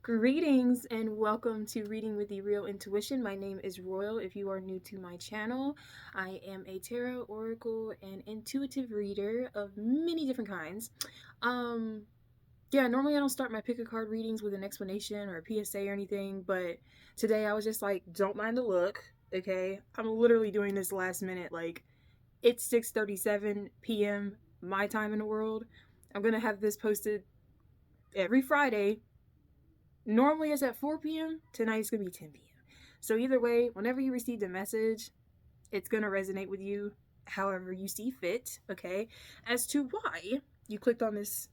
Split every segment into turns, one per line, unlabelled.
Greetings and welcome to Reading with the Real Intuition. My name is Royal. If you are new to my channel, I am a tarot, oracle, and intuitive reader of many different kinds. Normally I don't start my pick a card readings with an explanation or a PSA or anything, but today I was just like, don't mind the look, okay? I'm literally doing this last minute. Like, it's 6:37 p.m. my time in the world. I'm gonna have this posted every Friday. Normally it's at 4 p.m. Tonight it's going to be 10 p.m. So either way, whenever you receive the message, it's going to resonate with you however you see fit, okay? As to why you clicked on this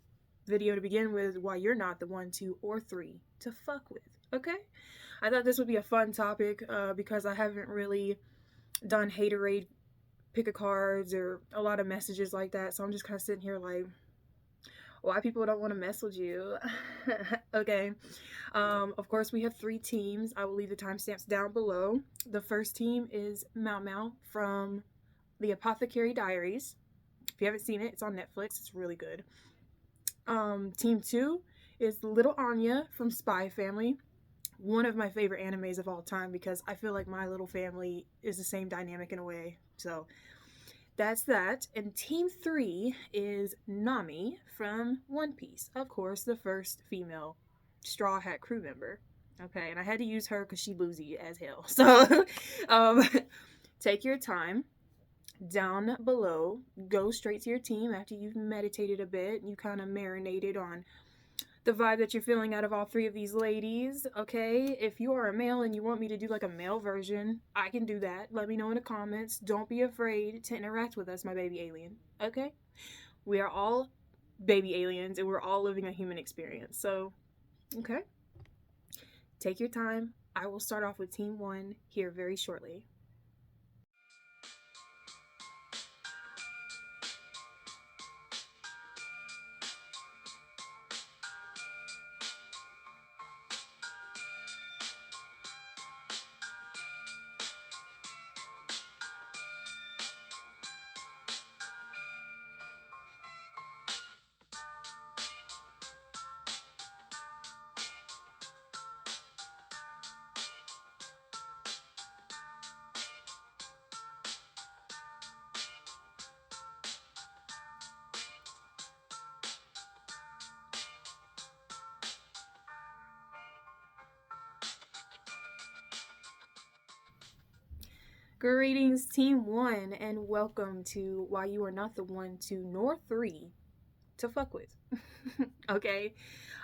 video to begin with, why you're not the 1, 2, or 3 to fuck with, okay? I thought this would be a fun topic because I haven't really done haterade pick-a-cards or a lot of messages like that. So I'm just kind of sitting here like, why people don't want to mess with you. Okay. Of course, we have 3 teams. I will leave the timestamps down below. The first team is 𝒕𝒊𝒈 from the Apothecary Diaries. If you haven't seen it, it's on Netflix. It's really good. Team 2 is Little Anya from Spy Family. One of my favorite animes of all time because I feel like My Little Family is the same dynamic in a way. So that's that. And team 3 is Nami from One Piece. Of course, the first female Straw Hat crew member. Okay, and I had to use her because she boozy as hell. So, take your time. Down below, go straight to your team after you've meditated a bit. You kind of marinated on the vibe that you're feeling out of all 3 of these ladies, okay? If you are a male and you want me to do like a male version, I can do that. Let me know in the comments. Don't be afraid to interact with us, my baby alien, okay? We are all baby aliens and we're all living a human experience. So, okay? Take your time. I will start off with team 1 here very shortly. Greetings, team 1, and welcome to Why You Are Not the 1, 2, nor 3 to fuck with. Okay?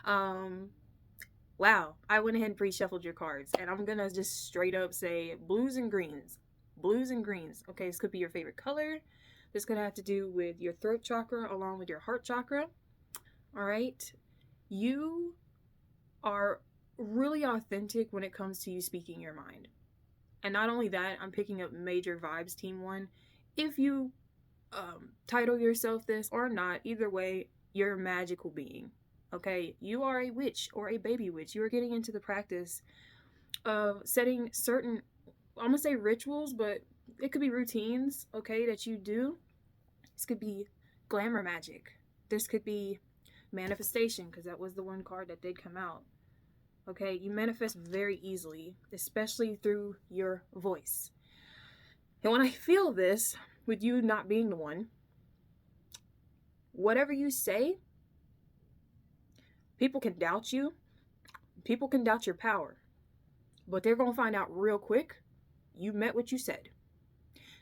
Wow, I went ahead and pre-shuffled your cards, and I'm gonna just straight up say blues and greens. Blues and greens. Okay, this could be your favorite color. This could have to do with your throat chakra along with your heart chakra. All right? You are really authentic when it comes to you speaking your mind. And not only that, I'm picking up major vibes, team 1. If you title yourself this or not, either way, you're a magical being, okay? You are a witch or a baby witch. You are getting into the practice of setting certain, I'm gonna say rituals, but it could be routines, okay, that you do. This could be glamour magic. This could be manifestation, because that was the one card that did come out. Okay, you manifest very easily, especially through your voice. And when I feel this, with you not being the one, whatever you say, people can doubt you. People can doubt your power. But they're going to find out real quick, you meant what you said.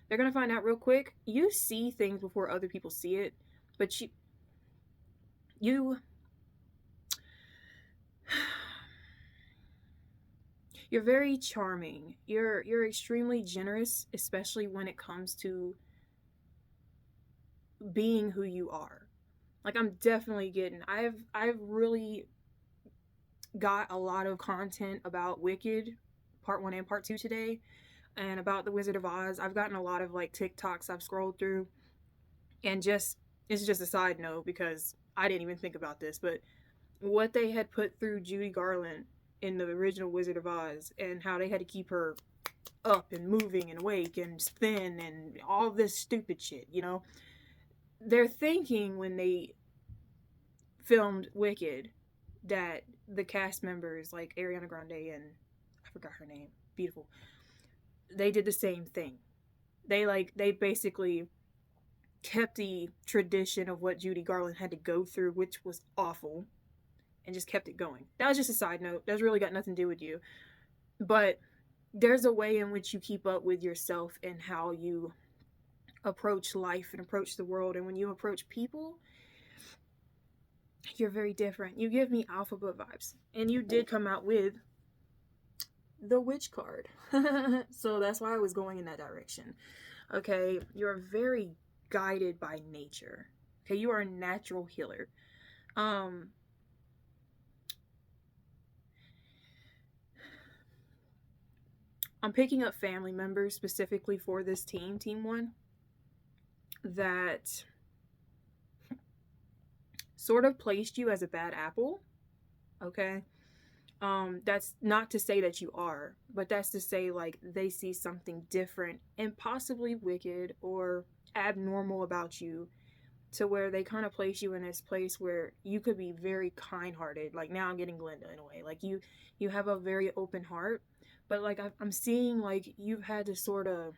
They're going to find out real quick, you see things before other people see it, but you're very charming. You're extremely generous, especially when it comes to being who you are. Like, I'm definitely getting, I've really got a lot of content about Wicked part 1 and part 2 today, and about the Wizard of Oz. I've gotten a lot of like TikToks I've scrolled through, and it's just a side note because I didn't even think about this, but what they had put through Judy Garland in the original Wizard of Oz, and how they had to keep her up and moving and awake and thin and all this stupid shit, you know? They're thinking when they filmed Wicked that the cast members, like Ariana Grande and I forgot her name, beautiful, they did the same thing. They basically kept the tradition of what Judy Garland had to go through, which was awful, and just kept it going. That was just a side note. That's really got nothing to do with you. But there's a way in which you keep up with yourself and how you approach life and approach the world. And when you approach people, you're very different. You give me alphabet vibes. And you did come out with the witch card. So that's why I was going in that direction. Okay, you're very guided by nature. Okay, you are a natural healer. I'm picking up family members specifically for this team, Team 1, that sort of placed you as a bad apple, okay? That's not to say that you are, but that's to say, like, they see something different and possibly wicked or abnormal about you, to where they kind of place you in this place where you could be very kind-hearted. Like, now I'm getting Glenda in a way. Like, you have a very open heart, but, like, I'm seeing, like, you've had to sort of...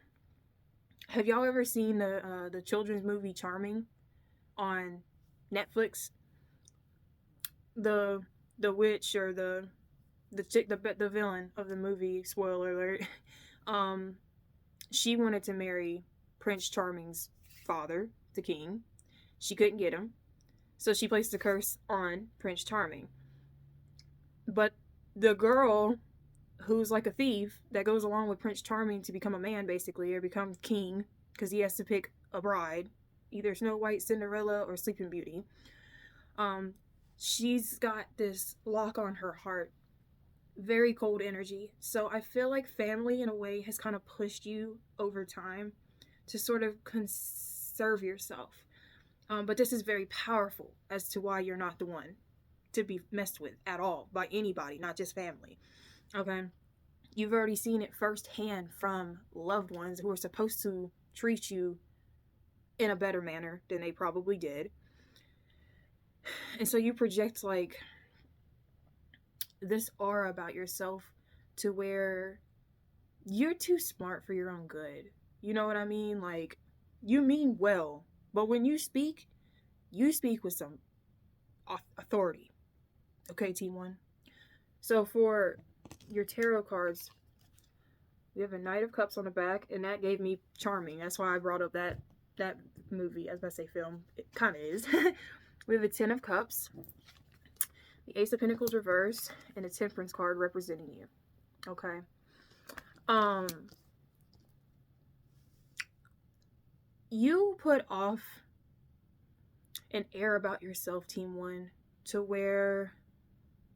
Have y'all ever seen the children's movie Charming on Netflix? The witch, or the chick, the villain of the movie, spoiler alert, she wanted to marry Prince Charming's father, the king. She couldn't get him, so she placed a curse on Prince Charming. But the girl, who's like a thief, that goes along with Prince Charming to become a man, basically, or become king, because he has to pick a bride, either Snow White, Cinderella, or Sleeping Beauty. She's got this lock on her heart, very cold energy. So I feel like family, in a way, has kind of pushed you over time to sort of conserve yourself. But this is very powerful as to why you're not the one to be messed with at all by anybody, not just family. Okay? You've already seen it firsthand from loved ones who are supposed to treat you in a better manner than they probably did. And so you project, like, this aura about yourself to where you're too smart for your own good. You know what I mean? Like, you mean well, but when you speak with some authority. Okay, Team 1? So for your tarot cards, we have a Knight of Cups on the back, and that gave me Charming. That's why I brought up that movie. I was about to say film. It kind of is. We have a 10 of Cups, the Ace of Pentacles reverse, and a Temperance card representing you. Okay. You put off an air about yourself, Team 1, to where,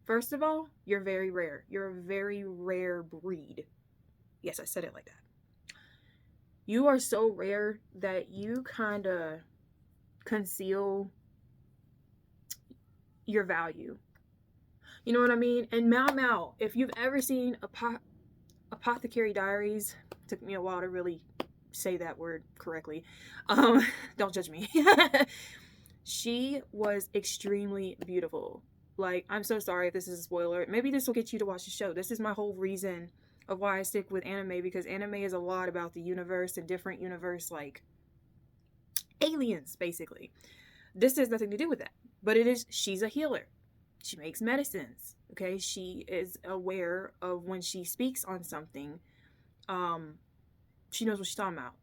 first of all, you're very rare. You're a very rare breed. Yes, I said it like that. You are so rare that you kind of conceal your value. You know what I mean? And Mao, if you've ever seen Apothecary Diaries, took me a while to really say that word correctly. Don't judge me. She was extremely beautiful. Like, I'm so sorry if this is a spoiler. Maybe this will get you to watch the show. This is my whole reason of why I stick with anime, because anime is a lot about the universe and different universe, like aliens, basically. This has nothing to do with that. But she's a healer. She makes medicines. Okay? She is aware of when she speaks on something. She knows what she's talking about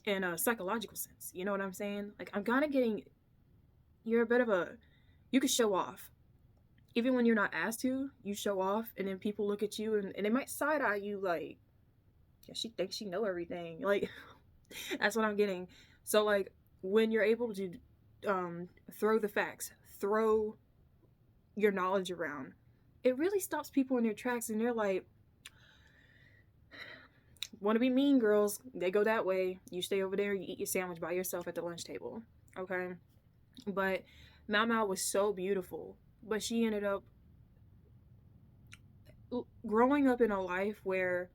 in a psychological sense. You know what I'm saying? Like, I'm kind of getting... You're a bit of a... You could show off. Even when you're not asked to, you show off, and then people look at you, and they might side-eye you like, yeah, she thinks she know everything. Like, that's what I'm getting. So, like, when you're able to throw the facts, throw your knowledge around, it really stops people in their tracks, and they're like, want to be mean girls, they go that way. You stay over there, you eat your sandwich by yourself at the lunch table. Okay? But Mao was so beautiful, but she ended up growing up in a life where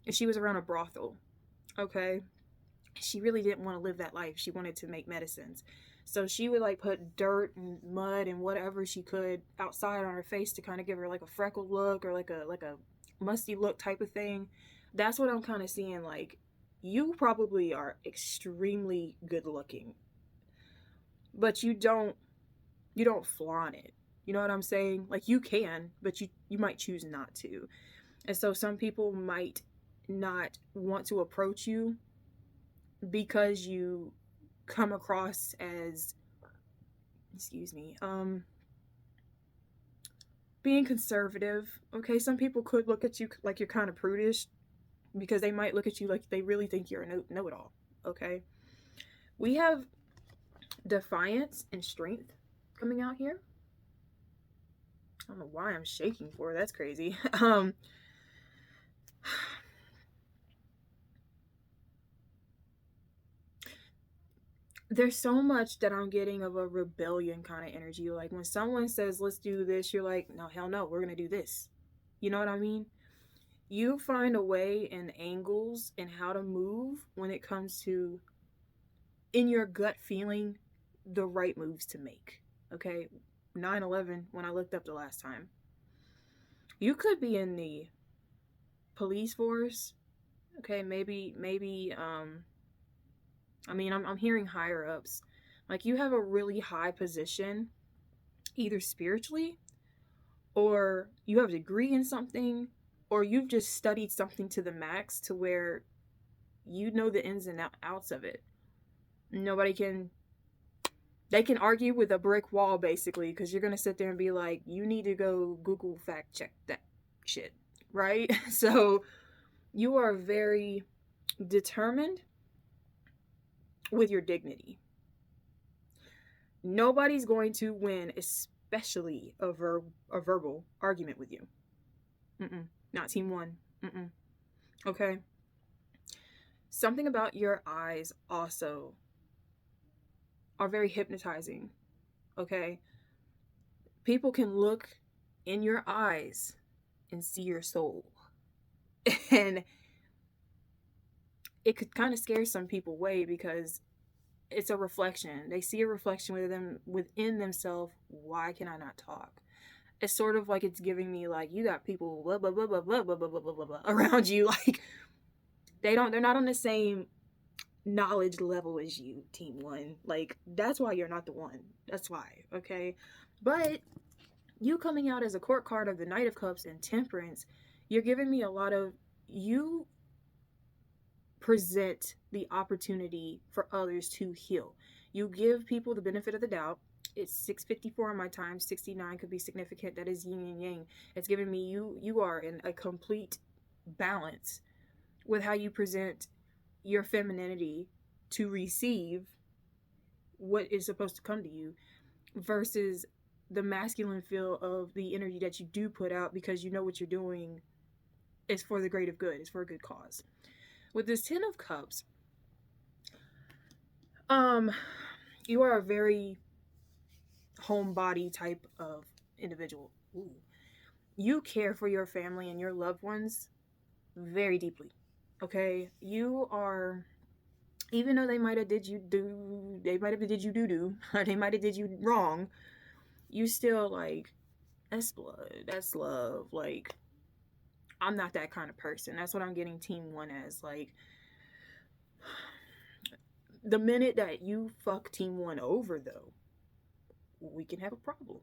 she was around a brothel. Okay? She really didn't want to live that life. She wanted to make medicines. So she would like put dirt and mud and whatever she could outside on her face to kind of give her like a freckled look or like a musty look type of thing. That's what I'm kind of seeing. Like, you probably are extremely good looking, but you don't flaunt it. You know what I'm saying? Like, you can, but you might choose not to. And so some people might not want to approach you because you come across as, being conservative. Okay, some people could look at you like you're kind of prudish because they might look at you like they really think you're a know-it-all. Okay, we have defiance and strength coming out here. I don't know why I'm shaking for. That's crazy. There's so much that I'm getting of a rebellion kind of energy. Like, when someone says, let's do this, you're like, no, hell no, we're going to do this. You know what I mean? You find a way and angles and how to move when it comes to, in your gut feeling, the right moves to make. Okay? 9/11, when I looked up the last time. You could be in the police force. Okay, maybe I'm hearing higher ups. Like, you have a really high position, either spiritually, or you have a degree in something, or you've just studied something to the max to where you know the ins and outs of it. They can argue with a brick wall, basically, because you're going to sit there and be like, you need to go Google fact check that shit, right? So you are very determined with your dignity. Nobody's going to win, especially a verbal argument with you. Not team one. Okay? Something about your eyes also are very hypnotizing. Okay? People can look in your eyes and see your soul. And it could kind of scare some people away because it's a reflection. They see a reflection within themselves. Why can I not talk? It's sort of like it's giving me like, you got people blah blah blah blah blah blah blah blah blah blah around you. Like, they're not on the same knowledge level as you, team one. Like, that's why you're not the one. That's why, okay? But you coming out as a court card of the Knight of Cups and Temperance, you're giving me a lot of, you present the opportunity for others to heal. You give people the benefit of the doubt. It's 6:54 on my time. 69 could be significant. That is yin and yang. It's giving me you are in a complete balance with how you present your femininity to receive what is supposed to come to you versus the masculine feel of the energy that you do put out, because you know what you're doing is for the greater good. It's for a good cause. With this 10 of Cups, you are a very homebody type of individual. Ooh. You care for your family and your loved ones very deeply. Okay? You are, even though they might have did you do-do, they might have did you wrong, you still like, that's blood, that's love. Like, I'm not that kind of person. That's what I'm getting team one as. Like, the minute that you fuck team one over, though, we can have a problem.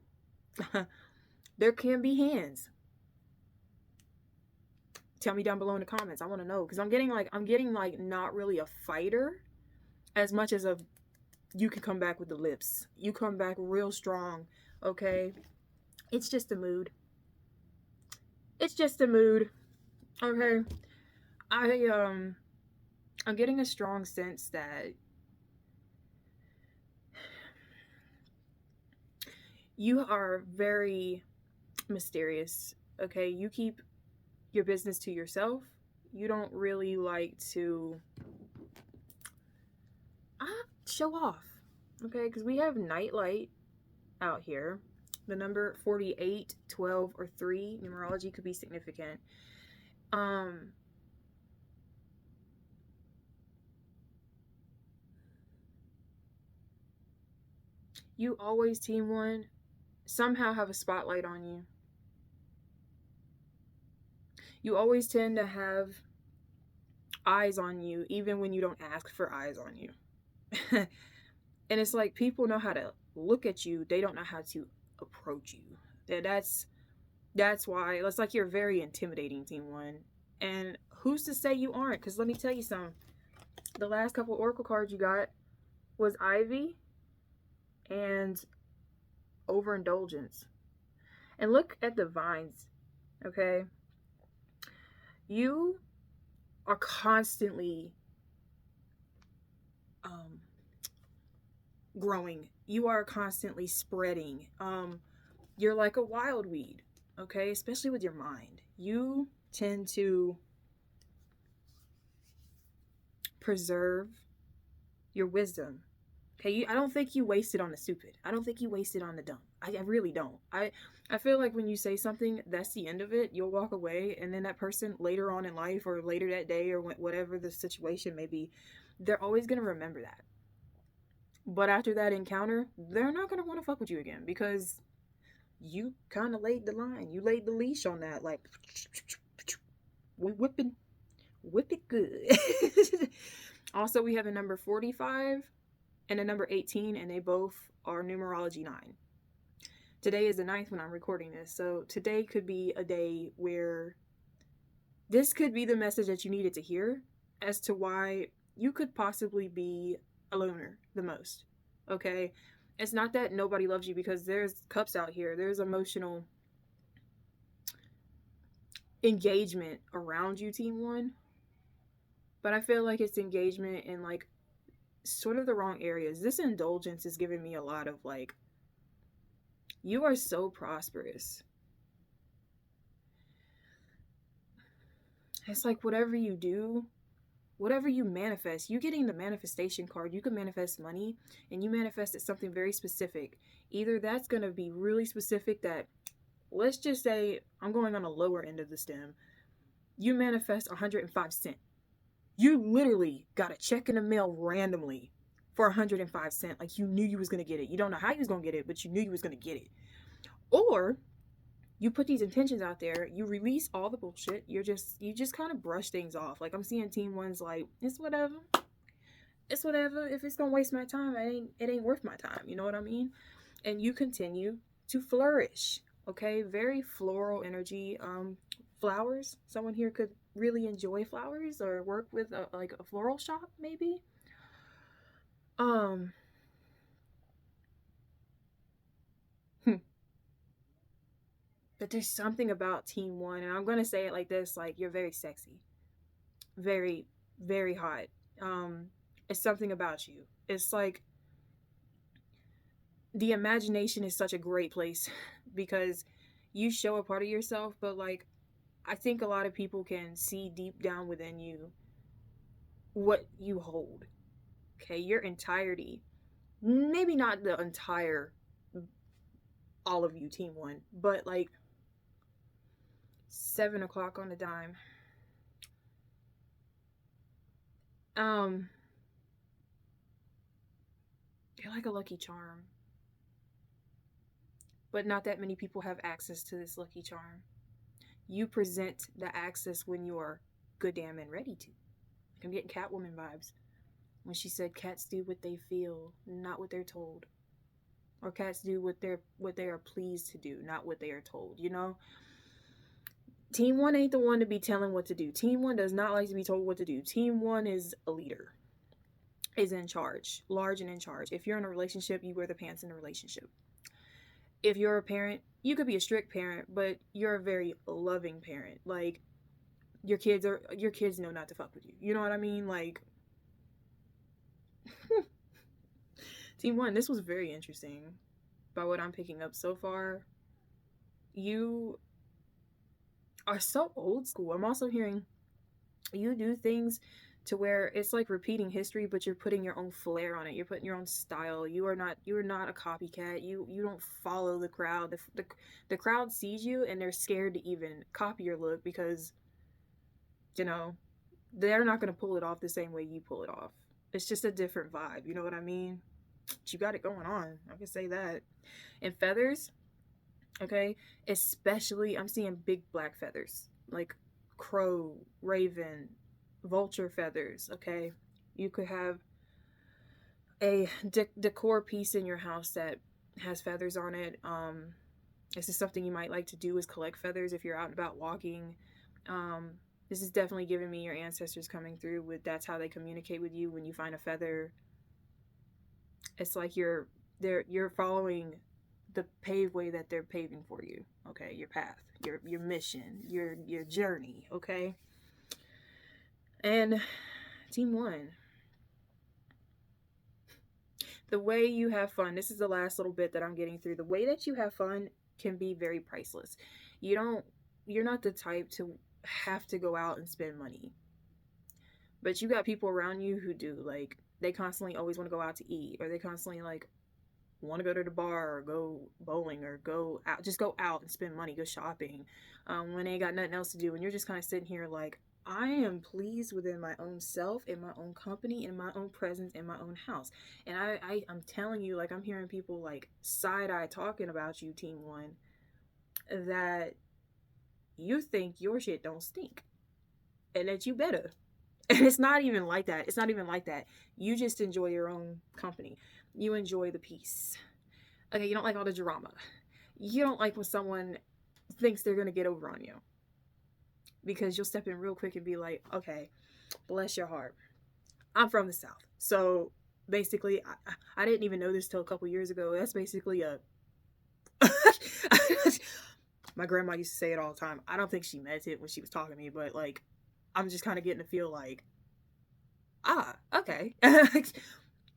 There can be hands. Tell me down below in the comments. I want to know, because I'm getting like not really a fighter as much as you can come back with the lips. You come back real strong, okay? It's just a mood. It's just a mood. Okay. I'm getting a strong sense that you are very mysterious. Okay, you keep your business to yourself. You don't really like to show off. Okay, because we have Nightlight out here. The number 48, 12, or 3 numerology could be significant. You always, Team 1, somehow have a spotlight on you. You always tend to have eyes on you, even when you don't ask for eyes on you. And it's like people know how to look at you, they don't know how to approach you. And that's why it's like you're very intimidating, Team 1. And who's to say you aren't? Because let me tell you something. The last couple oracle cards you got was Ivy and Overindulgence. And look at the vines, okay? You are constantly growing. You are constantly spreading. You're like a wild weed, okay? Especially with your mind. You tend to preserve your wisdom. Okay, I don't think you waste it on the stupid. I don't think you waste it on the dumb. I really don't. I feel like when you say something, that's the end of it. You'll walk away, and then that person later on in life or later that day or whatever the situation may be, they're always going to remember that. But after that encounter, they're not going to want to fuck with you again because you kind of laid the line. You laid the leash on that. Like, we whip it good. Also, we have a number 45 and a number 18, and they both are numerology 9. Today is the 9th when I'm recording this, so today could be a day where this could be the message that you needed to hear as to why you could possibly be a loner the most, okay? It's not that nobody loves you, because there's cups out here. There's emotional engagement around you, Team 1. But I feel like it's engagement in, like, sort of the wrong areas. This indulgence is giving me a lot of, like, you are so prosperous. It's like whatever you do, whatever you manifest, you getting the manifestation card, you can manifest money, and you manifested something very specific. Either that's going to be really specific that, let's just say, I'm going on a lower end of the stem. You manifest 105 cents. You literally got a check in the mail randomly for 105 cents. Like, you knew you was going to get it. You don't know how you was going to get it, but you knew you was going to get it. Or you put these intentions out there, you release all the bullshit, you just kind of brush things off. Like, I'm seeing Team 1's like, it's whatever. It's whatever. If it's going to waste my time, it ain't worth my time. You know what I mean? And you continue to flourish. Okay? Very floral energy. Flowers. Someone here could really enjoy flowers or work with a floral shop, maybe. But there's something about Team 1, and I'm gonna say it like this: like, you're very sexy, very, very hot. It's something about you. It's like the imagination is such a great place because you show a part of yourself, but like, I think a lot of people can see deep down within you what you hold. Okay, your entirety. Maybe not the entire, all of you, Team 1, but like 7 o'clock on the dime. You're like a lucky charm. But not that many people have access to this lucky charm. You present the access when you are good damn and ready to. I'm getting Catwoman vibes when she said cats do what they feel, not what they're told. Or cats do what they are pleased to do, not what they are told, you know? Team 1 ain't the one to be telling what to do. Team 1 does not like to be told what to do. Team 1 is a leader, is in charge, large and in charge. If you're in a relationship, you wear the pants in the relationship. If you're a parent, you could be a strict parent, but you're a very loving parent. Like, your kids know not to fuck with you. You know what I mean? Like, Team 1, this was very interesting by what I'm picking up so far. You are so old school. I'm also hearing you do things to where it's like repeating history, but you're putting your own flair on it. You're putting your own style. You are not a copycat. You don't follow the crowd. The crowd sees you and they're scared to even copy your look because, you know, they're not going to pull it off the same way you pull it off. It's just a different vibe. You know what I mean? you got it going on. I can say that. And feathers, okay, especially I'm seeing big black feathers, like crow, raven, vulture feathers, okay? You could have a decor piece in your house that has feathers on it. This is something you might like to do, is collect feathers if you're out and about walking. This is definitely giving me your ancestors coming through with, that's how they communicate with you. When you find a feather, it's like you're following the paved way that they're paving for you, okay? Your path, your mission, your journey, okay? And team 1, the way you have fun, this is the last little bit that I'm getting through. The way that you have fun can be very priceless. You're not the type to have to go out and spend money, but you got people around you who do. Like, they constantly always want to go out to eat, or they constantly like want to go to the bar or go bowling or go out, just go out and spend money, go shopping, when they ain't got nothing else to do. And you're just kind of sitting here like, I am pleased within my own self, in my own company, in my own presence, in my own house. And I'm telling you, like, I'm hearing people like side-eye talking about you, team 1, that you think your shit don't stink and that you better. And it's not even like that. It's not even like that. You just enjoy your own company. You enjoy the peace. Okay, you don't like all the drama. You don't like when someone thinks they're going to get over on you. Because you'll step in real quick and be like, okay, bless your heart, I'm from the South. So basically, I didn't even know this till a couple years ago. That's basically a... My grandma used to say it all the time. I don't think she meant it when she was talking to me, but like, I'm just kind of getting to feel like, okay.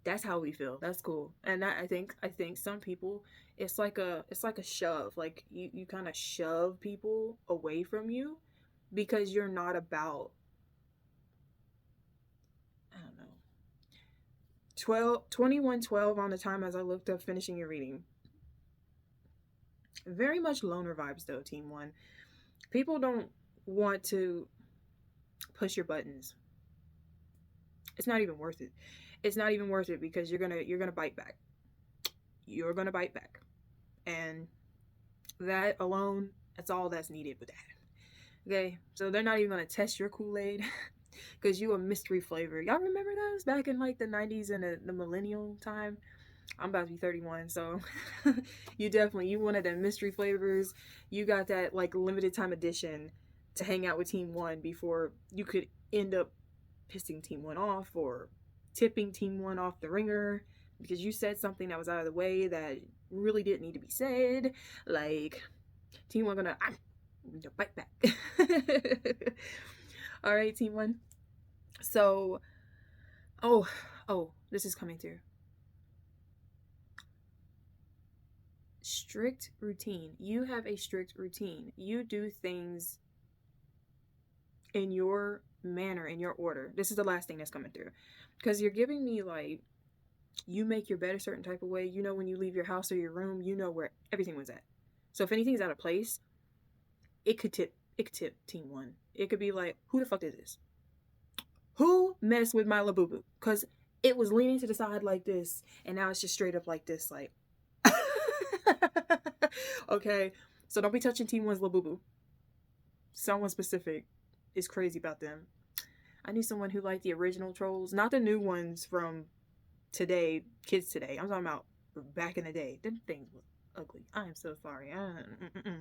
That's how we feel. That's cool. And I think some people, it's like a shove. Like, you kind of shove people away from you because you're not about, I don't know, 2112 on the time as I looked up finishing your reading. Very much loner vibes though, team 1. People don't want to push your buttons. It's not even worth it. It's not even worth it, because you're gonna bite back. You're gonna bite back. And that alone, that's all that's needed with that. Okay, so they're not even gonna test your Kool-Aid because you a mystery flavor. Y'all remember those back in like the 90s and the millennial time? I'm about to be 31, so you one of them mystery flavors. You got that like limited time edition to hang out with team 1 before you could end up pissing team 1 off or tipping team 1 off the ringer because you said something that was out of the way that really didn't need to be said. Like, team 1 gonna bite back. All right, team 1. So, oh, this is coming through. Strict routine. You have a strict routine. You do things in your manner, in your order. This is the last thing that's coming through, because you're giving me like, you make your bed a certain type of way. You know, when you leave your house or your room, you know where everything was at. So if anything's out of place, it could tip team 1. It could be like, who the fuck is this? Who messed with my labubu? Because it was leaning to the side like this, and now it's just straight up like this, like. Okay, so don't be touching team 1's labubu. Someone specific is crazy about them. I need someone who liked the original trolls, not the new ones from today, kids today. I'm talking about back in the day. Them things were ugly. I am so sorry.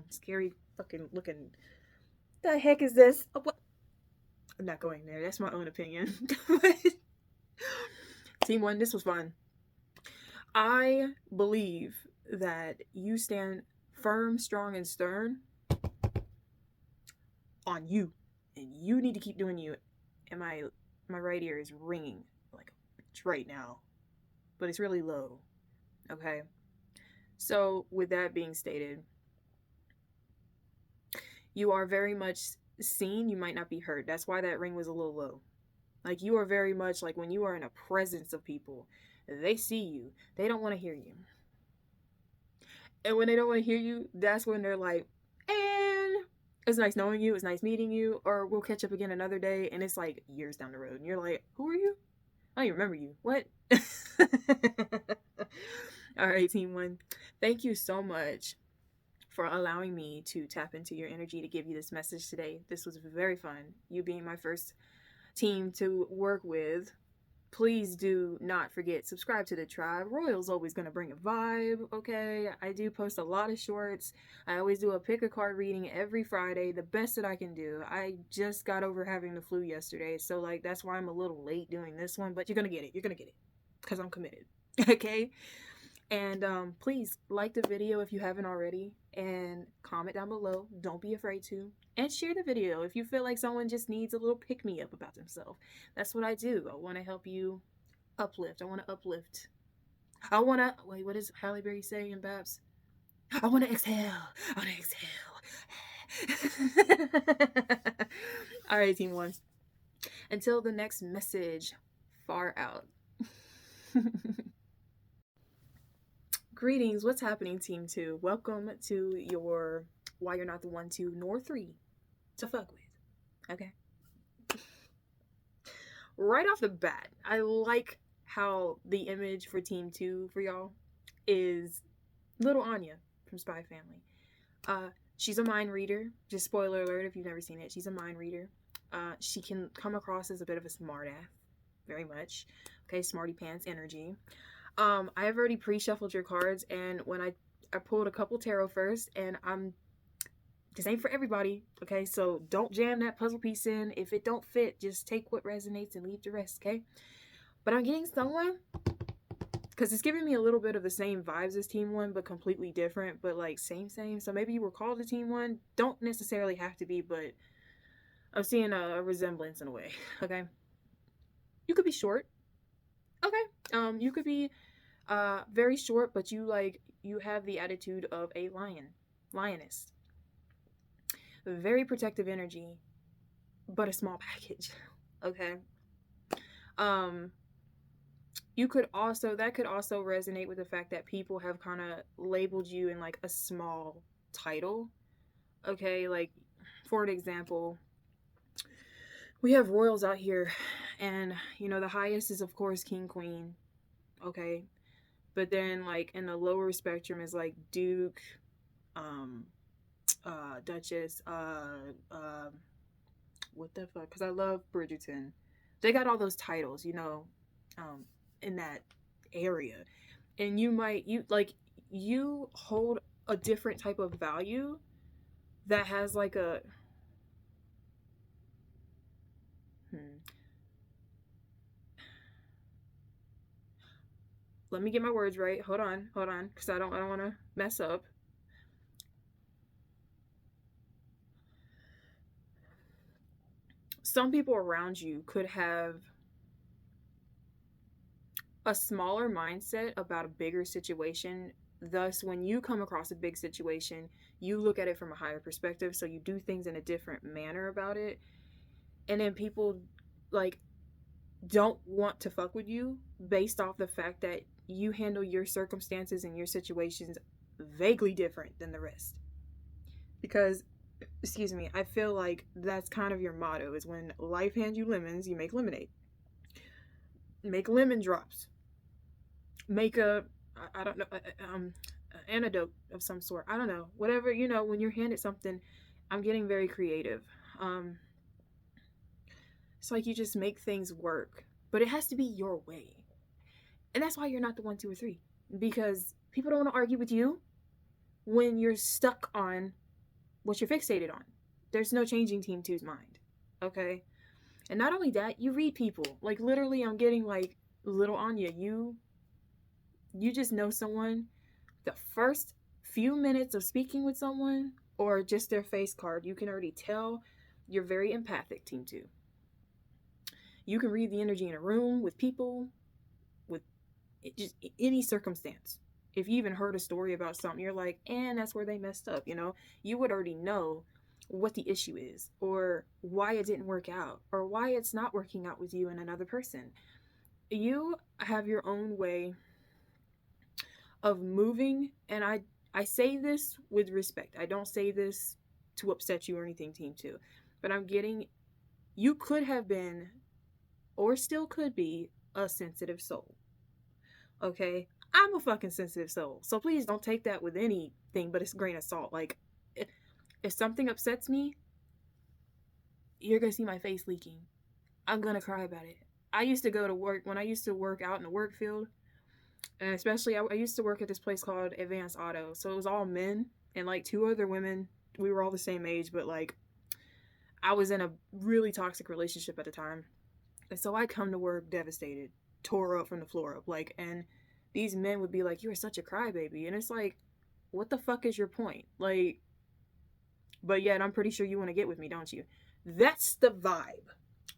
Scary fucking looking. The heck is this? Oh, what? I'm not going there. That's my own opinion. Team 1, this was fun. I believe that you stand firm, strong, and stern on you, and you need to keep doing you. And my right ear is ringing like a bitch right now, but it's really low. Okay, so with that being stated, you are very much seen. You might not be heard. That's why that ring was a little low. Like, you are very much like, when you are in a presence of people, they see you, they don't want to hear you. And when they don't want to hear you, that's when they're like, and it's nice knowing you, it's nice meeting you, or we'll catch up again another day. And it's like years down the road, and you're like, who are you? I don't even remember you. What? All right, Team 1. Thank you so much for allowing me to tap into your energy to give you this message today. This was very fun. You being my first team to work with. Please do not forget, subscribe to the tribe. Royal's always going to bring a vibe, okay? I do post a lot of shorts. I always do a pick a card reading every Friday, the best that I can do. I just got over having the flu yesterday, so like that's why I'm a little late doing this one, but you're going to get it. You're going to get it because I'm committed, okay? And please like the video if you haven't already, and comment down below. Don't be afraid to. And share the video if you feel like someone just needs a little pick-me-up about themselves. That's what I do. I want to help you uplift. I want to uplift. I want to... Wait, what does Halle Berry say in Babs? I want to exhale. I want to exhale. All right, Team 1. Until the next message, far out. Greetings, what's happening, Team 2? Welcome to your Why You're Not the One, 2, nor 3 to fuck with. Okay? Right off the bat, I like how the image for Team 2 for y'all is little Anya from Spy Family. She's a mind reader. Just spoiler alert if you've never seen it. She's a mind reader. She can come across as a bit of a smartass. Very much. Okay, smarty pants energy. I've already pre-shuffled your cards, and when I pulled a couple tarot first, and this ain't for everybody, okay? So don't jam that puzzle piece in. If it don't fit, just take what resonates and leave the rest, okay? But I'm getting someone, because it's giving me a little bit of the same vibes as Team 1, but completely different, but like same. So maybe you were called to Team 1. Don't necessarily have to be, but I'm seeing a resemblance in a way, okay? You could be short, okay? You could be very short, but you have the attitude of a lioness. Very protective energy, but a small package. Okay. That could also resonate with the fact that people have kind of labeled you in like a small title. Okay, like for an example, we have royals out here, and you know the highest is of course king, queen. Okay. But then, like, in the lower spectrum is, like, Duke, Duchess, what the fuck? Because I love Bridgerton. They got all those titles, you know, in that area. And you hold a different type of value that has, like, a... Let me get my words right. Hold on, because I don't want to mess up. Some people around you could have a smaller mindset about a bigger situation. Thus, when you come across a big situation, you look at it from a higher perspective, so you do things in a different manner about it. And then people, like, don't want to fuck with you based off the fact that you handle your circumstances and your situations vaguely different than the rest. Because, excuse me, I feel like that's kind of your motto, is when life hands you lemons, you make lemonade. Make lemon drops. Make I don't know, an antidote of some sort. I don't know. Whatever, you know, when you're handed something, I'm getting very creative. It's like you just make things work, but it has to be your way. And that's why you're not the 1, 2, or 3, because people don't want to argue with you when you're stuck on what you're fixated on. There's no changing Team 2's mind, okay? And not only that, you read people. Like, literally, I'm getting, like, little Anya, you just know someone. The first few minutes of speaking with someone, or just their face card, you can already tell you're very empathic, Team 2. You can read the energy in a room, with people, with just any circumstance. If you even heard a story about something, you're like, and that's where they messed up, you know? You would already know what the issue is, or why it didn't work out, or why it's not working out with you and another person. You have your own way of moving, and I say this with respect. I don't say this to upset you or anything, Team 2, but I'm getting, you could have been, or still could be, a sensitive soul. Okay? I'm a fucking sensitive soul. So please don't take that with anything but a grain of salt. Like, if something upsets me, you're gonna see my face leaking. I'm gonna cry about it. I used to go to work, when I used to work out in the work field, and especially I used to work at this place called Advanced Auto. So it was all men and like 2 other women. We were all the same age, but like I was in a really toxic relationship at the time. And so I come to work devastated, tore up from the floor up. Like, and these men would be like, "You're such a crybaby." And it's like, what the fuck is your point? Like, but yet I'm pretty sure you want to get with me, don't you? That's the vibe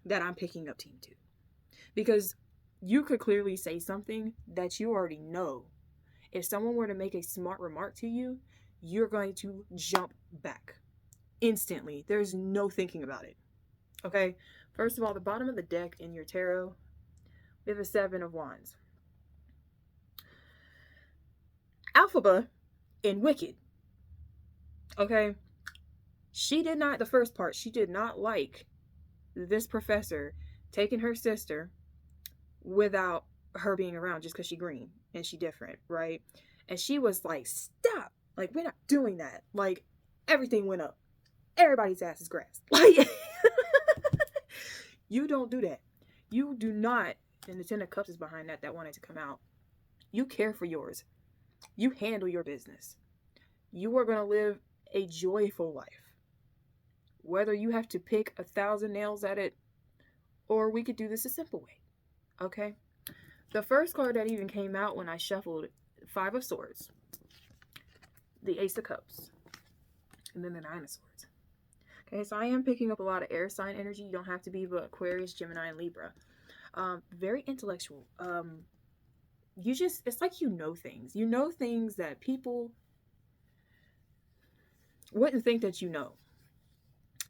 that I'm picking up, Team 2. Because you could clearly say something that you already know. If someone were to make a smart remark to you, you're going to jump back instantly. There's no thinking about it. Okay? First of all, the bottom of the deck in your tarot, we have a 7 of Wands. Elphaba in Wicked. Okay? She did not, the first part, she did not like this professor taking her sister without her being around just because she green and she different, right? And she was like, stop. Like, we're not doing that. Like, everything went up. Everybody's ass is grass. Like, you don't do that. You do not, and the 10 of Cups is behind that wanted to come out. You care for yours. You handle your business. You are going to live a joyful life. Whether you have to pick 1,000 nails at it, or we could do this a simple way. Okay? The first card that even came out when I shuffled, 5 of Swords, the Ace of Cups, and then the 9 of Swords. Okay, so I am picking up a lot of air sign energy. You don't have to be, but Aquarius, Gemini, and Libra. Very intellectual. It's like you know things. You know things that people wouldn't think that you know.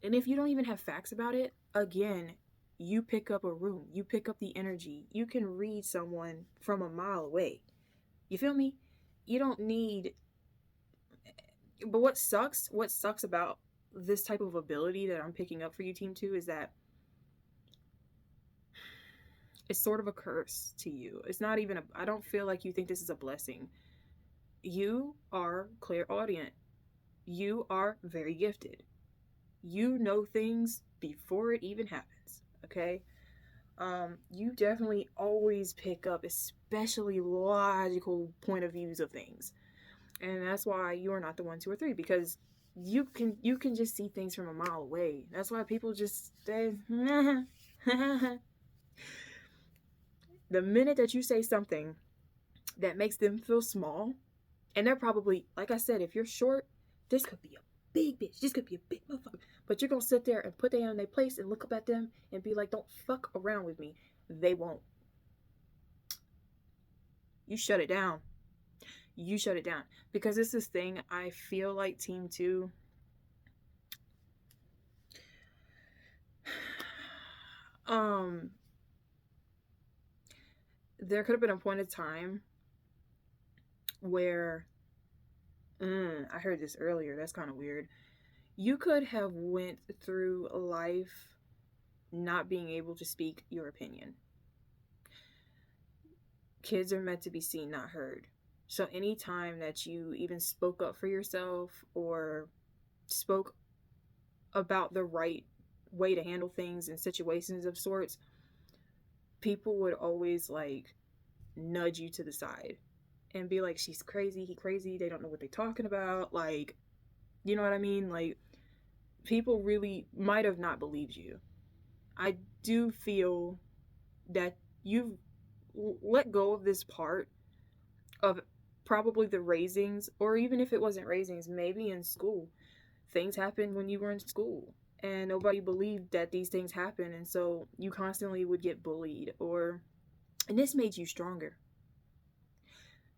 And if you don't even have facts about it, again, you pick up a room. You pick up the energy. You can read someone from a mile away. You feel me? You don't need... But what sucks about this type of ability that I'm picking up for you, Team 2, is that it's sort of a curse to you. It's not even I don't feel like you think this is a blessing. You are clairaudient. You are very gifted. You know things before it even happens, okay? You definitely always pick up especially logical point of views of things. And that's why you are not the 1, 2, or 3, because you can just see things from a mile away. That's why people just say, the minute that you say something that makes them feel small, and they're probably, like I said, if you're short, this could be a big bitch. This could be a big motherfucker. But you're going to sit there and put them in their place and look up at them and be like, don't fuck around with me. They won't. You shut it down. You shut it down. Because it's this thing, I feel like Team 2... there could have been a point of time where... I heard this earlier. That's kind of weird. You could have went through life not being able to speak your opinion. Kids are meant to be seen, not heard. So anytime that you even spoke up for yourself or spoke about the right way to handle things in situations of sorts, people would always like nudge you to the side and be like, she's crazy, he crazy, they don't know what they're talking about. Like, you know what I mean? Like, people really might have not believed you. I do feel that you've let go of this part of probably the raisings, or even if it wasn't raisings, maybe in school. Things happened when you were in school and nobody believed that these things happen, and so you constantly would get bullied, and this made you stronger.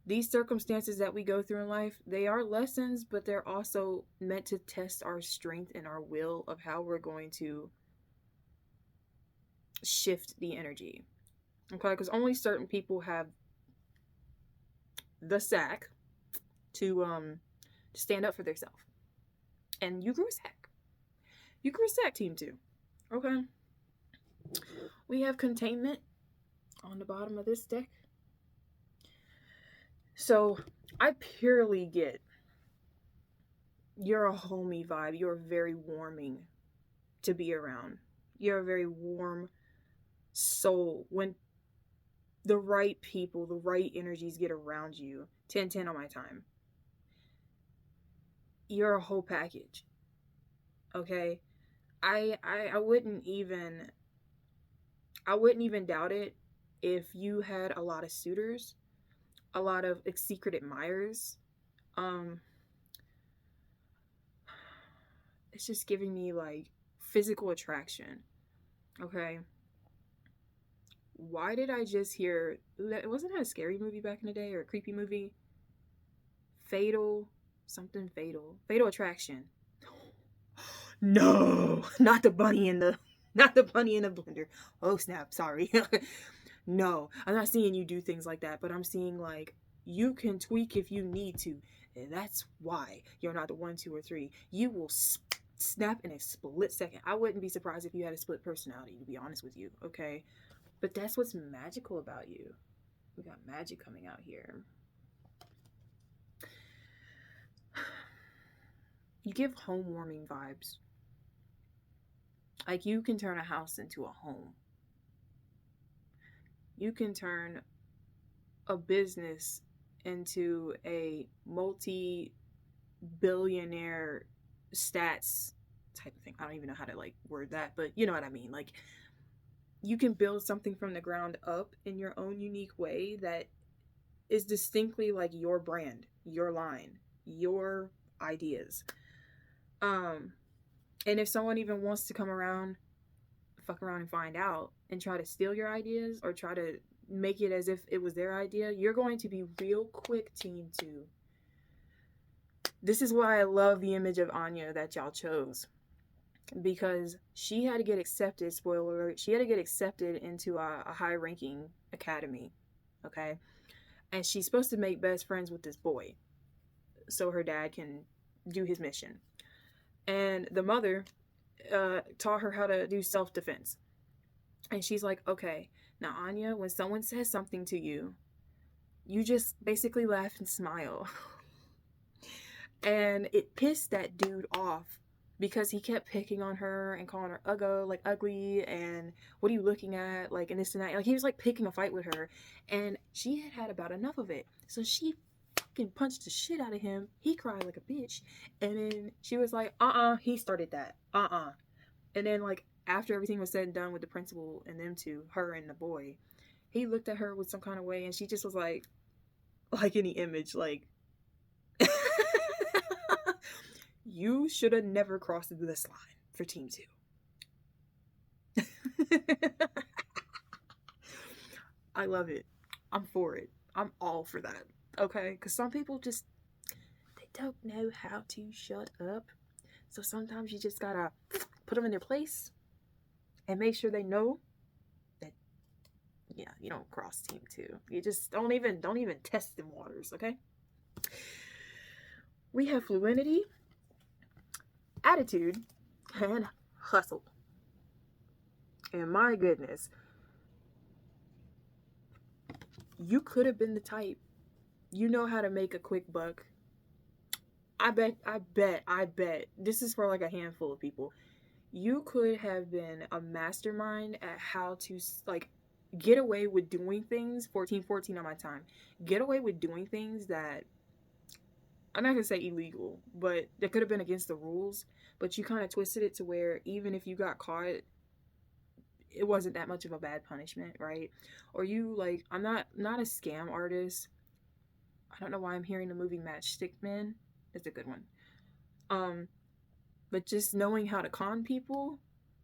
These circumstances that we go through in life, they are lessons, but they're also meant to test our strength and our will of how we're going to shift the energy. Okay, because only certain people have the sack to stand up for themselves. And you grew a sack. You grew a sack, Team 2. Okay. We have containment on the bottom of this deck. So I purely get you're a homey vibe. You're very warming to be around. You're a very warm soul. When the right people, the right energies get around you, 10/10 on my time. You're a whole package. Okay? I wouldn't even doubt it if you had a lot of suitors, a lot of secret admirers. Um it's just giving me like physical attraction. Okay? Why did I just hear that? Wasn't that a scary movie back in the day, or a creepy movie? Fatal something, fatal attraction. No, not the bunny in the blender. Oh snap, sorry. No, I'm not seeing you do things like that, but I'm seeing like you can tweak if you need to, and that's why you're not the 1, 2, or 3. You will snap in a split second. I wouldn't be surprised if you had a split personality, to be honest with you. Okay, but that's what's magical about you. We got magic coming out here. You give home warming vibes. Like you can turn a house into a home. You can turn a business into a multi-billionaire stats type of thing. I don't even know how to like word that, but you know what I mean. Like you can build something from the ground up in your own unique way that is distinctly like your brand, your line, your ideas. And if someone even wants to come around, fuck around and find out and try to steal your ideas or try to make it as if it was their idea, you're going to be real quick, team 2. This is why I love the image of Anya that y'all chose, because she had to get accepted, spoiler alert, she had to get accepted into a high-ranking academy, okay? And she's supposed to make best friends with this boy so her dad can do his mission. And the mother taught her how to do self-defense. And she's like, okay, now Anya, when someone says something to you, you just basically laugh and smile. And it pissed that dude off because he kept picking on her and calling her ugly, and what are you looking at, like, and this and that. Like, he was like picking a fight with her, and she had about enough of it. So she fucking punched the shit out of him. He cried like a bitch, and then she was like, he started that, and then like after everything was said and done with the principal and them two, her and the boy, he looked at her with some kind of way, and she just was like any image, like, you should have never crossed this line for team 2. I love it. I'm for it. I'm all for that. Okay? Because some people just, they don't know how to shut up. So sometimes you just gotta put them in their place and make sure they know that, yeah, you don't cross team 2. You just don't even test them waters, okay? We have fluidity, attitude, and hustle. And my goodness, you could have been the type, you know how to make a quick buck. I bet this is for like a handful of people. You could have been a mastermind at how to like get away with doing things. 14 on my time. Get away with doing things that, I'm not gonna say illegal, but that could have been against the rules. But you kind of twisted it to where even if you got caught, it wasn't that much of a bad punishment, right? Or you like, I'm not a scam artist. I don't know why I'm hearing the movie Matchstick Men. It's a good one. But just knowing how to con people,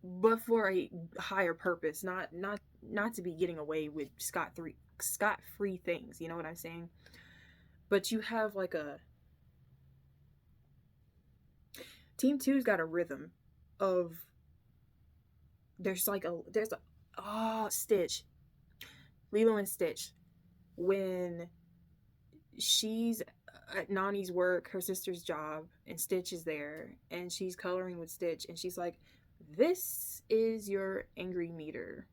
but for a higher purpose, not to be getting away with scot-free things. You know what I'm saying? But you have like a team 2's got a rhythm of, there's a Stitch, Lilo and Stitch, when she's at Nani's work, her sister's job, and Stitch is there, and she's coloring with Stitch, and she's like, this is your angry meter.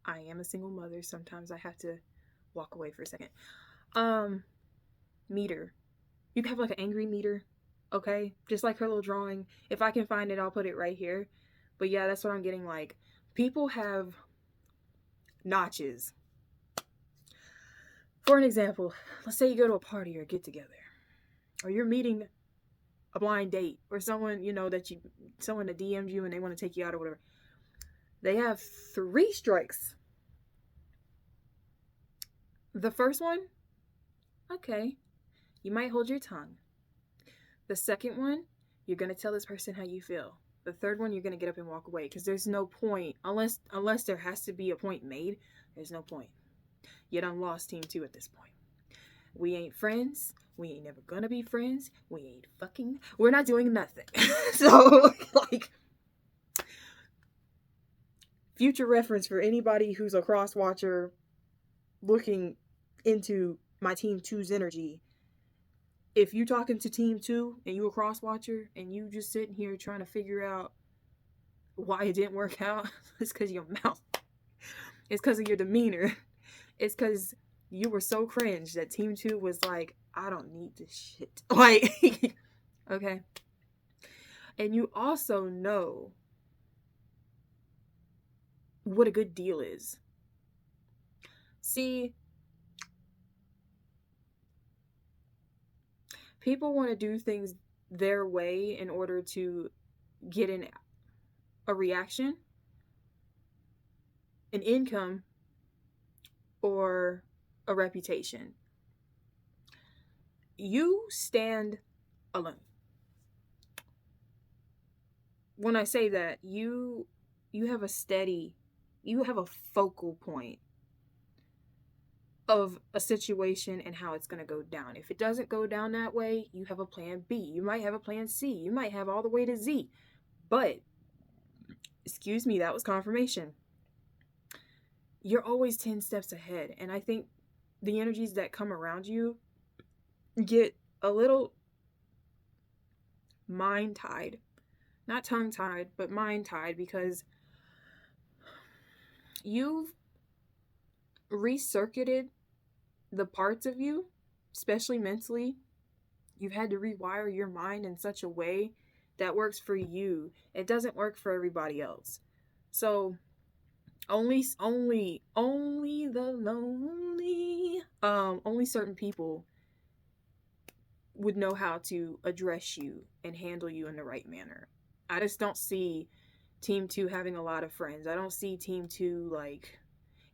I am a single mother. Sometimes I have to walk away for a second. Meter. You can have like an angry meter, okay? Just like her little drawing. If I can find it, I'll put it right here. But yeah, that's what I'm getting. Like, people have notches. For an example, let's say you go to a party or get together, or you're meeting a blind date, or someone, someone that DM'd you and they want to take you out or whatever. They have 3 strikes. The first one, okay, you might hold your tongue. The second one, you're going to tell this person how you feel. The third one, you're going to get up and walk away, because there's no point, unless there has to be a point made, there's no point. You done lost team 2 at this point. We ain't friends. We ain't never gonna be friends. We're not doing nothing. So, like, future reference for anybody who's a cross watcher looking into my team 2's energy. If you talking to team 2 and you a cross watcher and you just sitting here trying to figure out why it didn't work out, it's because of your mouth. It's because of your demeanor. It's because you were so cringe that team 2 was like, I don't need this shit. Like, okay. And you also know what a good deal is. See, people want to do things their way in order to get a reaction, an income, or a reputation. You stand alone. When I say that, you have a focal point of a situation and how it's going to go down. If it doesn't go down that way, you have a plan B. You might have a plan C. You might have all the way to Z. But, excuse me, that was confirmation. You're always 10 steps ahead. And I think the energies that come around you get a little mind-tied. Not tongue-tied, but mind-tied, because you've recircuited the parts of you, especially mentally. You've had to rewire your mind in such a way that works for you. It doesn't work for everybody else. So only the lonely, only certain people would know how to address you and handle you in the right manner. I just don't see team 2 having a lot of friends. I don't see team 2 like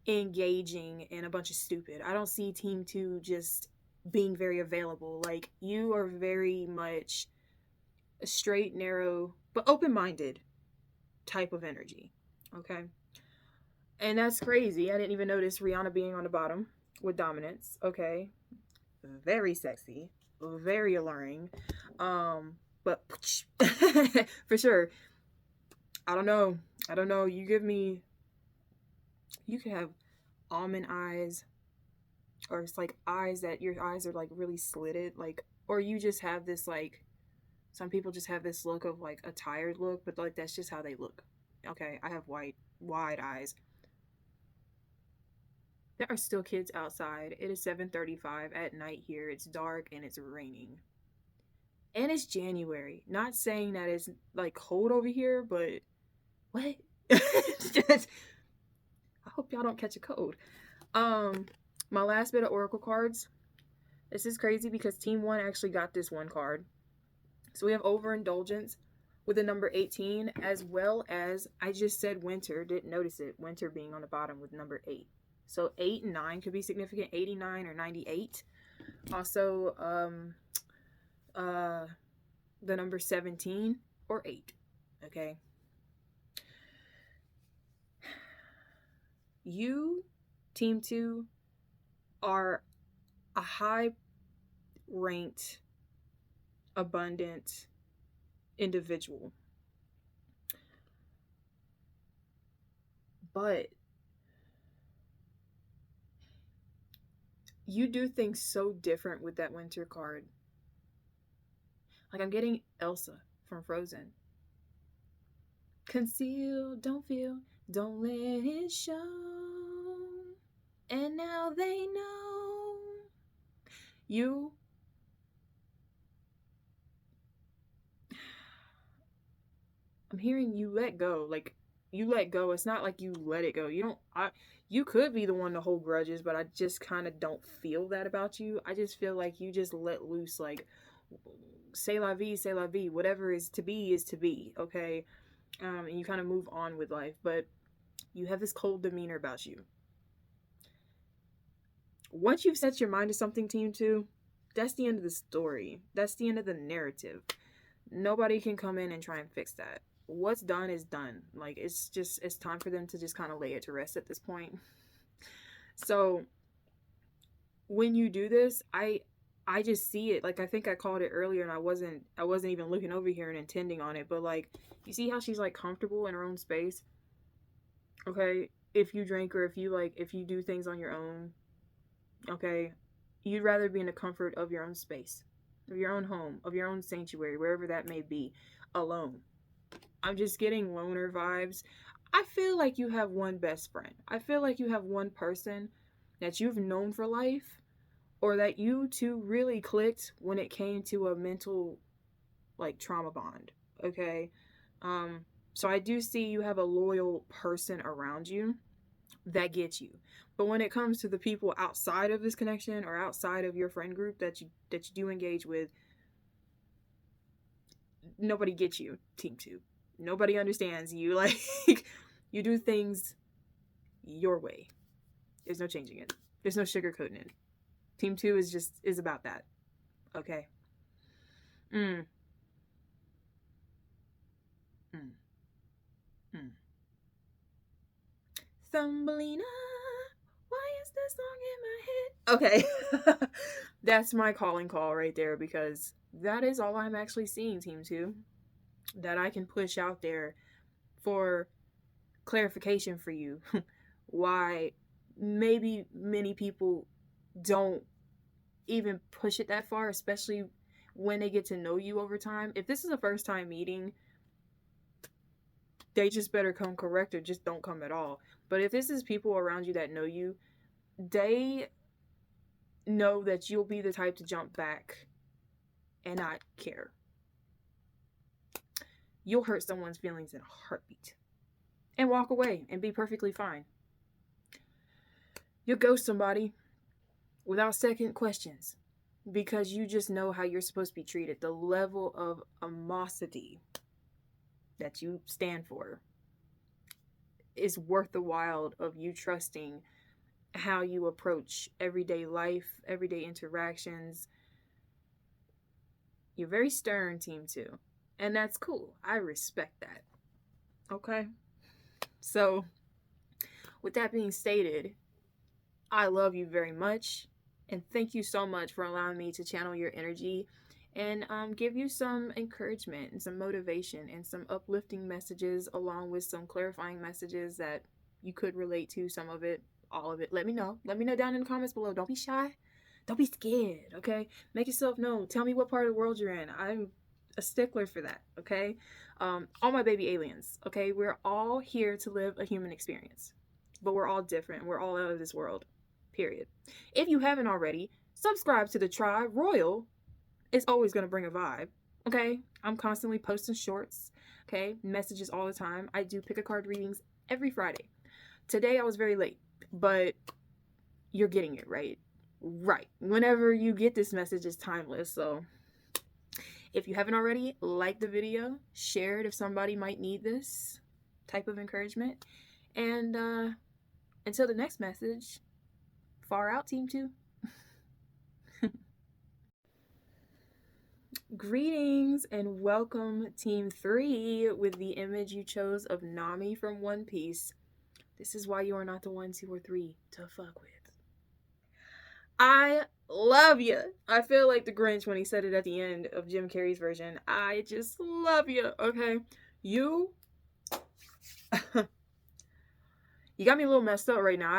engaging in a bunch of stupid. I don't see team 2 just being very available. Like, you are very much a straight, narrow, but open-minded type of energy. Okay? And that's crazy. I didn't even notice Rihanna being on the bottom with dominance. Okay? Very sexy. Very alluring. But for sure. I don't know. You could have almond eyes, or it's like eyes that your eyes are like really slitted, like, or you just have this, like, some people just have this look of like a tired look, but like that's just how they look. Okay, I have wide eyes. There are still kids outside. It is 7:35 at night here. It's dark and it's raining. And it's January. Not saying that it's like cold over here, but what? I hope y'all don't catch a cold. My last bit of oracle cards. This is crazy because team 1 actually got this one card. So we have overindulgence with the number 18, as well as, I just said winter, didn't notice it, winter being on the bottom with number 8. So 8 and 9 could be significant, 89 or 98. Also, the number 17 or 8. Okay. You, team 2, are a high-ranked, abundant individual. But you do things so different with that winter card. Like, I'm getting Elsa from Frozen. Conceal, don't feel, don't let it show. and now they know. I'm hearing you let go. Like, you let go. It's not like you let it go. You could be the one to hold grudges, but I just kind of don't feel that about you. I just feel like you just let loose, like, c'est la vie, c'est la vie. Whatever is to be, okay? And you kind of move on with life, but you have this cold demeanor about you. Once you've set your mind to something, Team 2, that's the end of the story. That's the end of the narrative. Nobody can come in and try and fix that. What's done is done. Like, it's time for them to just kind of lay it to rest at this point. So when you do this, I just see it. Like, I think I called it earlier, and I wasn't even looking over here and intending on it, but like, you see how she's like comfortable in her own space? Okay, if you drink, or if you do things on your own, okay, you'd rather be in the comfort of your own space, of your own home, of your own sanctuary, wherever that may be, alone. I'm just getting loner vibes. I feel like you have one best friend. I feel like you have one person that you've known for life, or that you two really clicked when it came to a mental, like, trauma bond. Okay? So I do see you have a loyal person around you that gets you. But when it comes to the people outside of this connection, or outside of your friend group that you do engage with, nobody gets you, Team 2. Nobody understands you. Like, you do things your way. There's no changing it. There's no sugarcoating it. Team 2 is about that. Okay? Thumbelina, why is this song in my head? Okay. That's my calling call right there, because that is all I'm actually seeing, Team 2. That I can push out there for clarification for you. Why maybe many people don't even push it that far, especially when they get to know you over time. If this is a first time meeting, they just better come correct, or just don't come at all. But if this is people around you that know you, they know that you'll be the type to jump back and not care. You'll hurt someone's feelings in a heartbeat and walk away and be perfectly fine. You'll ghost somebody without second questions, because you just know how you're supposed to be treated. The level of animosity that you stand for is worth the while of you trusting how you approach everyday life, everyday interactions. You're very stern, Team 2. And that's cool. I respect that. Okay? So, with that being stated, I love you very much. And thank you so much for allowing me to channel your energy and give you some encouragement and some motivation and some uplifting messages, along with some clarifying messages that you could relate to, some of it, all of it. Let me know. Let me know down in the comments below. Don't be shy. Don't be scared, okay? Make yourself known. Tell me what part of the world you're in. I'm a stickler for that, okay? All my baby aliens, okay? We're all here to live a human experience, but we're all different. We're all out of this world, period. If you haven't already, subscribe to the tribe. Royal is always going to bring a vibe, okay? I'm constantly posting shorts, okay? Messages all the time. I do pick a card readings every Friday. Today I was very late, but you're getting it, right? Right. Whenever you get this message, it's timeless. So if you haven't already, like the video, share it if somebody might need this type of encouragement. And until the next message, far out, Team 2. Greetings and welcome, Team 3, with the image you chose of Nami from One Piece. This is why you are not the 1, 2, or 3 to fuck with. I love you. I feel like the Grinch when he said it at the end of Jim Carrey's version. I just love you, okay? You got me a little messed up right now.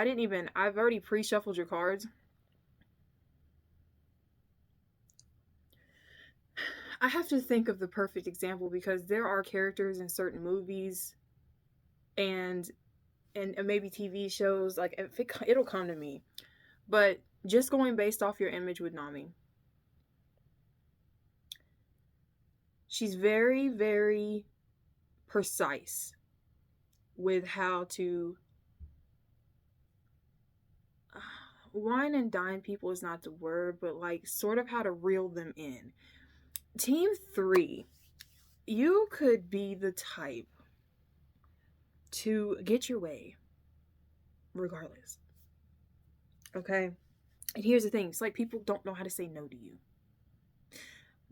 I've already pre-shuffled your cards. I have to think of the perfect example, because there are characters in certain movies and and maybe TV shows, like it'll come to me. But just going based off your image with Nami, she's very, very precise with how to wine and dine people is not the word, but like sort of how to reel them in. Team 3, you could be the type to get your way regardless. Okay? And here's the thing, it's like people don't know how to say no to you.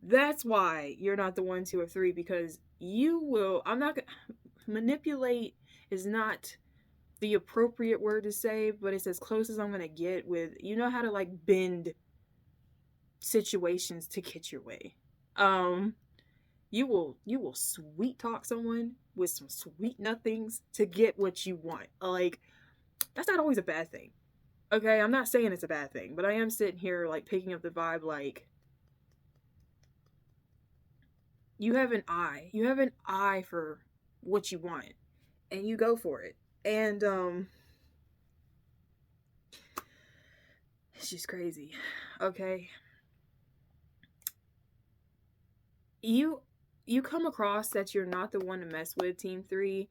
That's why you're not the 1, 2, or 3, because you will, manipulate is not the appropriate word to say, but it's as close as I'm gonna get with, you know how to like bend situations to get your way. You will sweet talk someone with some sweet nothings to get what you want. Like, that's not always a bad thing. Okay, I'm not saying it's a bad thing, but I am sitting here like picking up the vibe, like, you have an eye for what you want, and you go for it. And it's just crazy. Okay, you come across that you're not the one to mess with, Team 3.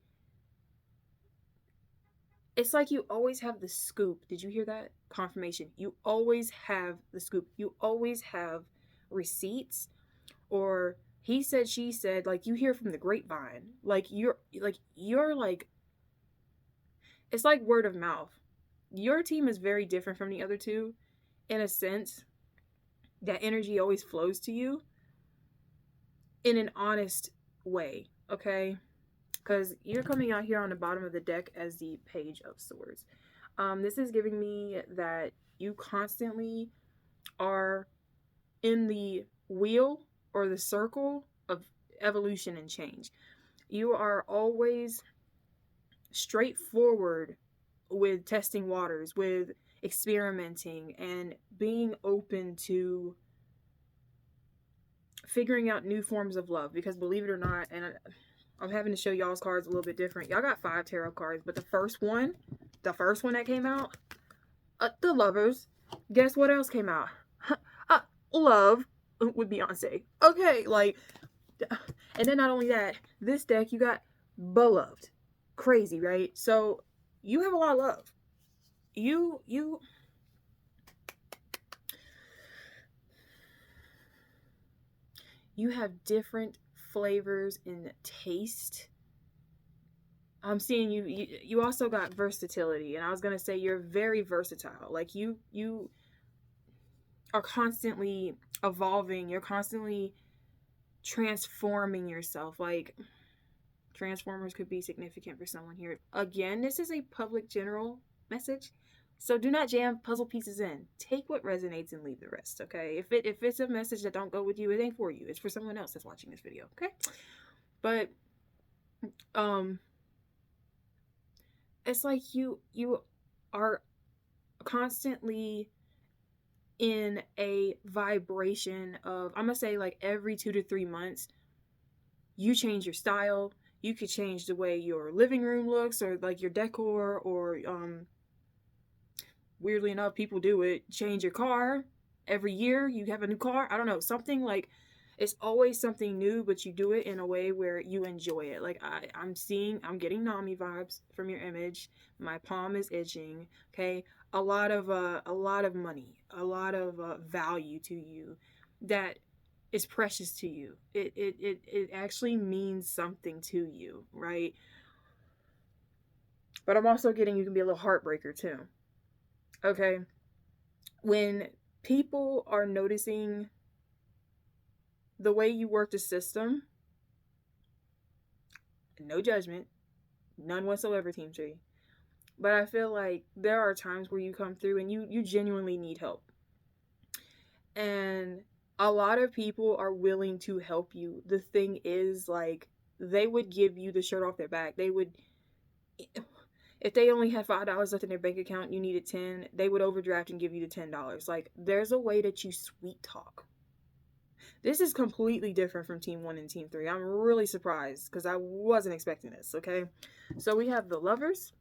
It's like you always have the scoop. Did you hear that? Confirmation. You always have the scoop. You always have receipts, or he said, she said, like you hear from the grapevine. Like you're like, it's like word of mouth. Your team is very different from the other two in a sense. That energy always flows to you in an honest way, okay? Because you're coming out here on the bottom of the deck as the Page of Swords. This is giving me that you constantly are in the wheel or the circle of evolution and change. You are always straightforward with testing waters, with experimenting, and being open to figuring out new forms of love. Because believe it or not, and I'm having to show y'all's cards a little bit different. Y'all got 5 tarot cards, but the first one that came out, the Lovers. Guess what else came out? Love with Beyonce. Okay, like, and then not only that, this deck you got Beloved. Crazy, right? So you have a lot of love. You have different flavors in taste. I'm seeing you also got versatility, and I was gonna say you're very versatile. Like you are constantly evolving. You're constantly transforming yourself. Like, Transformers could be significant for someone here. Again, this is a public general message, so do not jam puzzle pieces in. Take what resonates and leave the rest, okay? If it's a message that don't go with you, it ain't for you. It's for someone else that's watching this video, okay? But it's like you are constantly in a vibration of, I'm gonna say, like every 2 to 3 months, you change your style. You could change the way your living room looks, or like your decor, or weirdly enough, people do it, change your car every year. You have a new car. I don't know, something like, it's always something new, but you do it in a way where you enjoy it. Like I'm getting Nami vibes from your image. My palm is itching. Okay, a lot of money, a lot of value to you that is precious to you. It actually means something to you, right? But I'm also getting, you can be a little heartbreaker too. Okay, when people are noticing the way you work the system, no judgment, none whatsoever, Team 3. But I feel like there are times where you come through and you genuinely need help. And a lot of people are willing to help you. The thing is, like, they would give you the shirt off their back. They would, if they only had $5 left in their bank account and you needed 10, they would overdraft and give you the $10. Like, there's a way that you sweet talk. This is completely different from Team 1 and Team 3. I'm really surprised because I wasn't expecting this, okay? So we have the Lovers,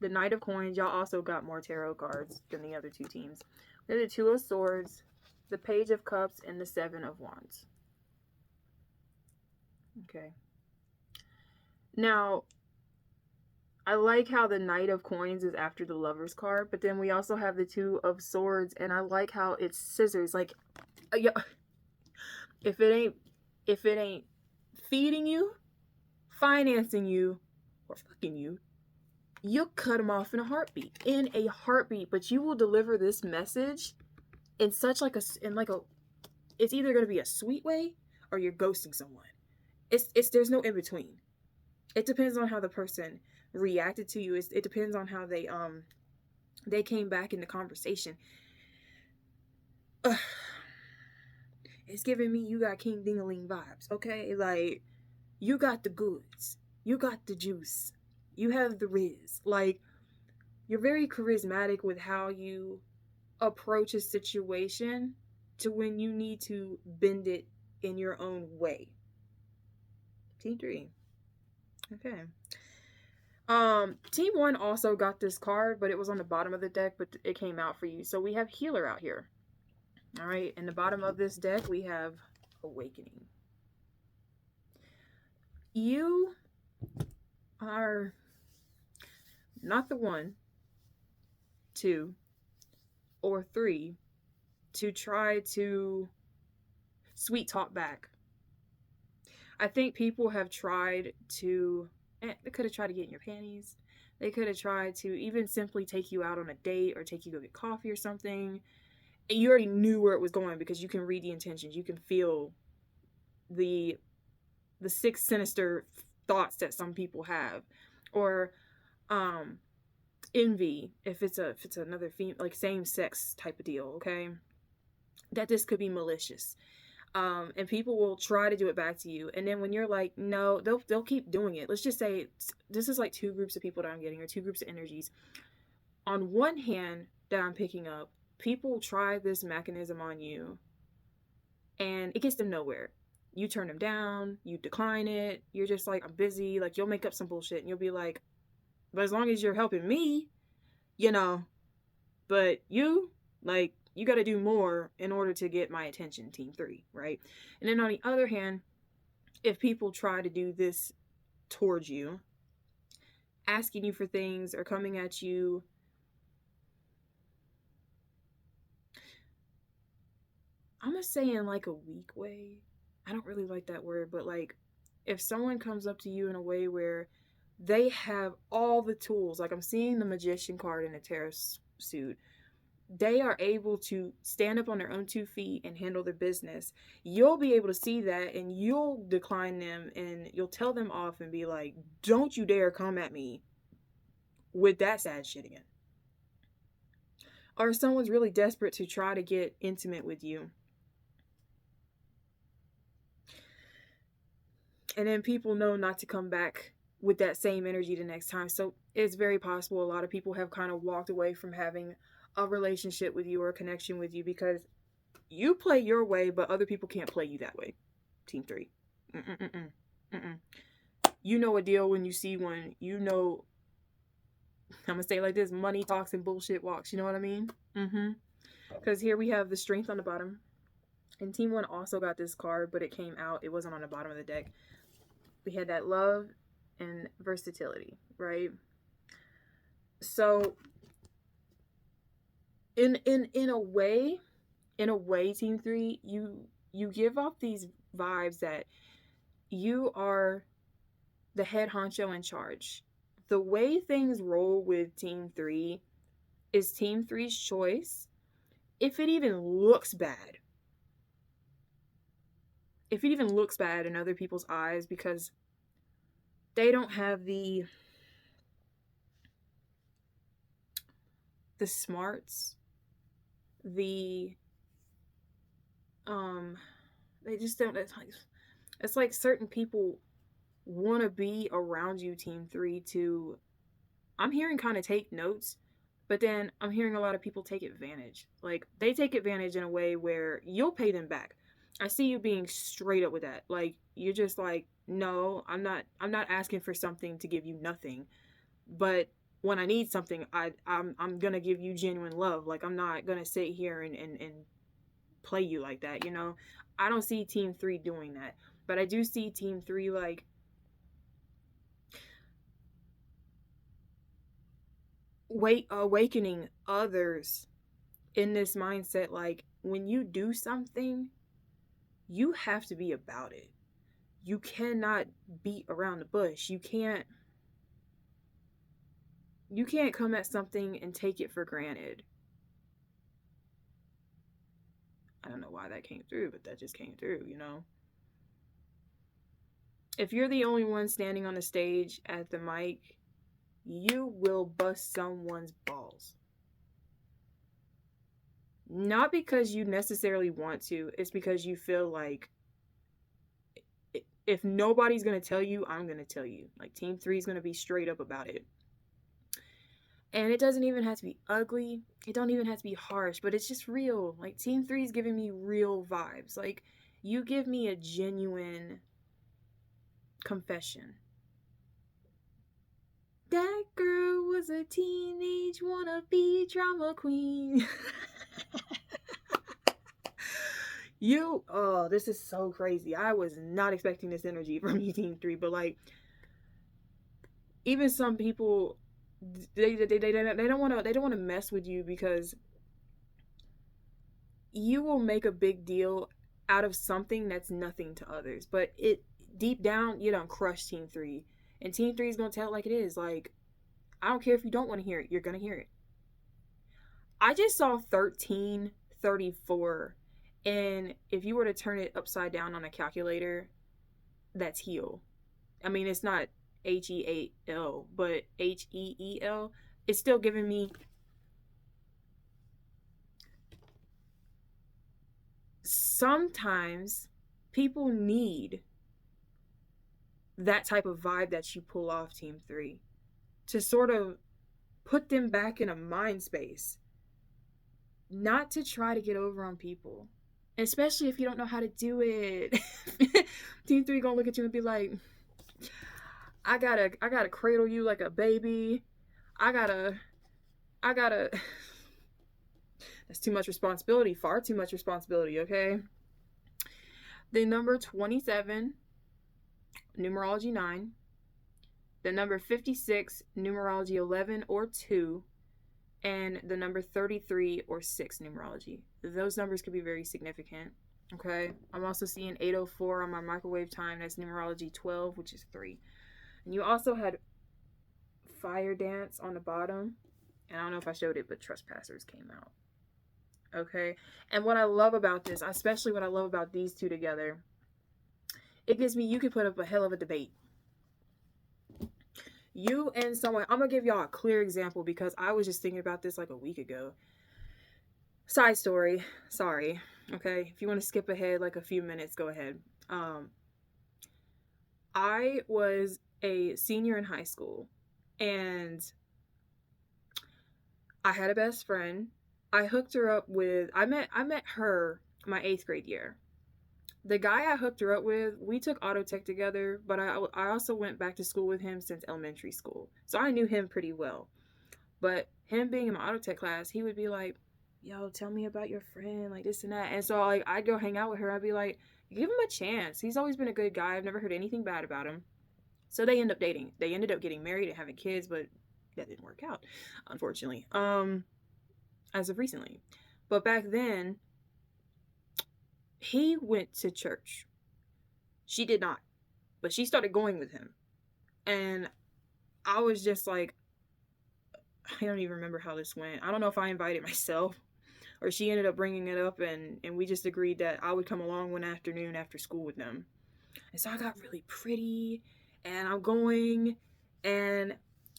The Knight of Coins, y'all also got more tarot cards than the other two teams. They're the Two of Swords, the Page of Cups, and the Seven of Wands. Okay. Now, I like how the Knight of Coins is after the Lover's card, but then we also have the Two of Swords, and I like how it's scissors. Like, if it ain't feeding you, financing you, or fucking you, you'll cut them off in a heartbeat. In a heartbeat. But you will deliver this message in such like it's either going to be a sweet way or you're ghosting someone. There's no in between. It depends on how the person reacted to you. It depends on how they came back in the conversation. It's giving me you got King Ding-a-ling vibes, okay? Like, you got the goods. You got the juice. You have the riz. Like, you're very charismatic with how you approach a situation to when you need to bend it in your own way. Team 3. Okay. Team 1 also got this card, but it was on the bottom of the deck, but it came out for you. So we have Healer out here. All right. In the bottom of this deck, we have Awakening. You are not the 1, 2, or 3 to try to sweet talk back. I think people have tried to, they could have tried to get in your panties. They could have tried to even simply take you out on a date or take you to go get coffee or something. And you already knew where it was going because you can read the intentions. You can feel the six sinister thoughts that some people have. Or envy, if it's another female, like same sex type of deal, okay? That this could be malicious. And people will try to do it back to you. And then when you're like, no, they'll keep doing it. Let's just say this is like two groups of people that I'm getting, or two groups of energies. On one hand that I'm picking up, people try this mechanism on you and it gets them nowhere. You turn them down, you decline it. You're just like, I'm busy. Like, you'll make up some bullshit and you'll be like, but as long as you're helping me, you know, but you, like, you got to do more in order to get my attention, Team 3, right? And then on the other hand, if people try to do this towards you, asking you for things or coming at you, I'm going to say in like a weak way. I don't really like that word, but like if someone comes up to you in a way where they have all the tools, like I'm seeing the Magician card in a tarot suit, they are able to stand up on their own 2 feet and handle their business. You'll be able to see that and you'll decline them and you'll tell them off and be like, don't you dare come at me with that sad shit again. Or someone's really desperate to try to get intimate with you. And then people know not to come back with that same energy the next time. So it's very possible a lot of people have kind of walked away from having a relationship with you or a connection with you because you play your way, but other people can't play you that way. Team 3. You know a deal when you see one. You know, I'm going to say it like this, money talks and bullshit walks. You know what I mean? Because here we have the Strength on the bottom. And Team 1 also got this card, but it came out. It wasn't on the bottom of the deck. We had that love and versatility, right? So in a way, Team 3, you give off these vibes that you are the head honcho in charge. The way things roll with Team 3 is Team 3's choice. If it even looks bad. If it even looks bad in other people's eyes because they don't have the smarts, they just don't, it's like certain people want to be around you, Team 3, to, I'm hearing kind of take notes, but then I'm hearing a lot of people take advantage. Like, they take advantage in a way where you'll pay them back. I see you being straight up with that. Like, you're just like, no, I'm not asking for something to give you nothing. But when I need something, I'm gonna give you genuine love. Like, I'm not gonna sit here and play you like that, you know? I don't see Team 3 doing that. But I do see Team 3, like, awakening others in this mindset. Like, when you do something, you have to be about it. You cannot beat around the bush. You can't come at something and take it for granted. I don't know why that came through, but that just came through, you know? If you're the only one standing on the stage at the mic, you will bust someone's balls. Not because you necessarily want to, it's because you feel like, if nobody's going to tell you, I'm going to tell you. Like, Team 3 is going to be straight up about it. And it doesn't even have to be ugly. It don't even have to be harsh, but it's just real. Like, Team 3 is giving me real vibes. Like, you give me a genuine confession. That girl was a teenage wannabe drama queen. This is so crazy. I was not expecting this energy from you, Team 3, but like, even some people, they don't want to mess with you because you will make a big deal out of something that's nothing to others, but it deep down, you don't crush Team 3, and Team 3 is gonna tell it like it is. Like, I don't care if you don't want to hear it, you're gonna hear it. I just saw 1334, and if you were to turn it upside down on a calculator, that's heal. I mean, it's not HEAL, but HEEL. It's still giving me sometimes people need that type of vibe that you pull off, Team 3, to sort of put them back in a mind space, not to try to get over on people, especially if you don't know how to do it. Team 3 gonna look at you and be like, I gotta cradle you like a baby. I gotta that's too much responsibility, far too much responsibility, okay? The number 27, numerology 9. The number 56, numerology 11 or 2. And the number 33 or 6, numerology. Those numbers could be very significant, okay? I'm also seeing 804 on my microwave time. That's numerology 12, which is 3. And you also had fire dance on the bottom. And I don't know if I showed it, but trespassers came out. Okay? And what I love about this, especially what I love about these two together, it gives me, you could put up a hell of a debate. You and someone, I'm going to give y'all a clear example because I was just thinking about this like a week ago. Side story. Sorry. Okay? If you want to skip ahead like a few minutes, go ahead. I was a senior in high school, and I had a best friend. I hooked her up with, I met her my 8th grade year. The guy I hooked her up with, we took auto tech together, but I also went back to school with him since elementary school. So I knew him pretty well. But him being in my auto tech class, he would be like, yo, tell me about your friend, like this and that. And so like, I'd go hang out with her. I'd be like, give him a chance. He's always been a good guy. I've never heard anything bad about him. So they ended up dating. They ended up getting married and having kids, but that didn't work out, unfortunately. As of recently. But back then, he went to church. She did not. But she started going with him. And I was just like, I don't even remember how this went. I don't know if I invited myself or she ended up bringing it up, and we just agreed that I would come along one afternoon after school with them. And so I got really pretty, and I'm going, and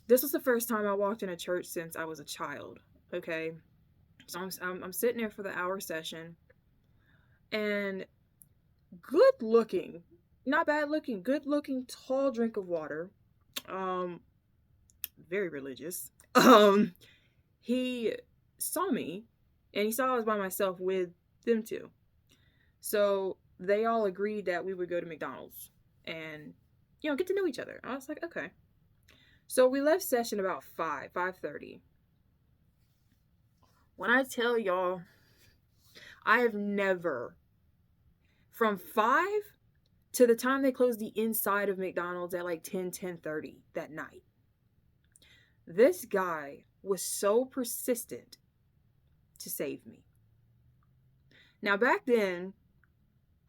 this was the first time I walked in a church since I was a child, okay? So I'm sitting there for the hour session, and good looking, not bad looking, good looking, tall drink of water, very religious, he saw me, and he saw I was by myself with them two. So they all agreed that we would go to McDonald's and, get to know each other. I was like, okay. So we left session about 5:30. When I tell y'all, I have never, from 5 to the time they closed the inside of McDonald's at like 10:30 that night, this guy was so persistent to save me. Now, back then,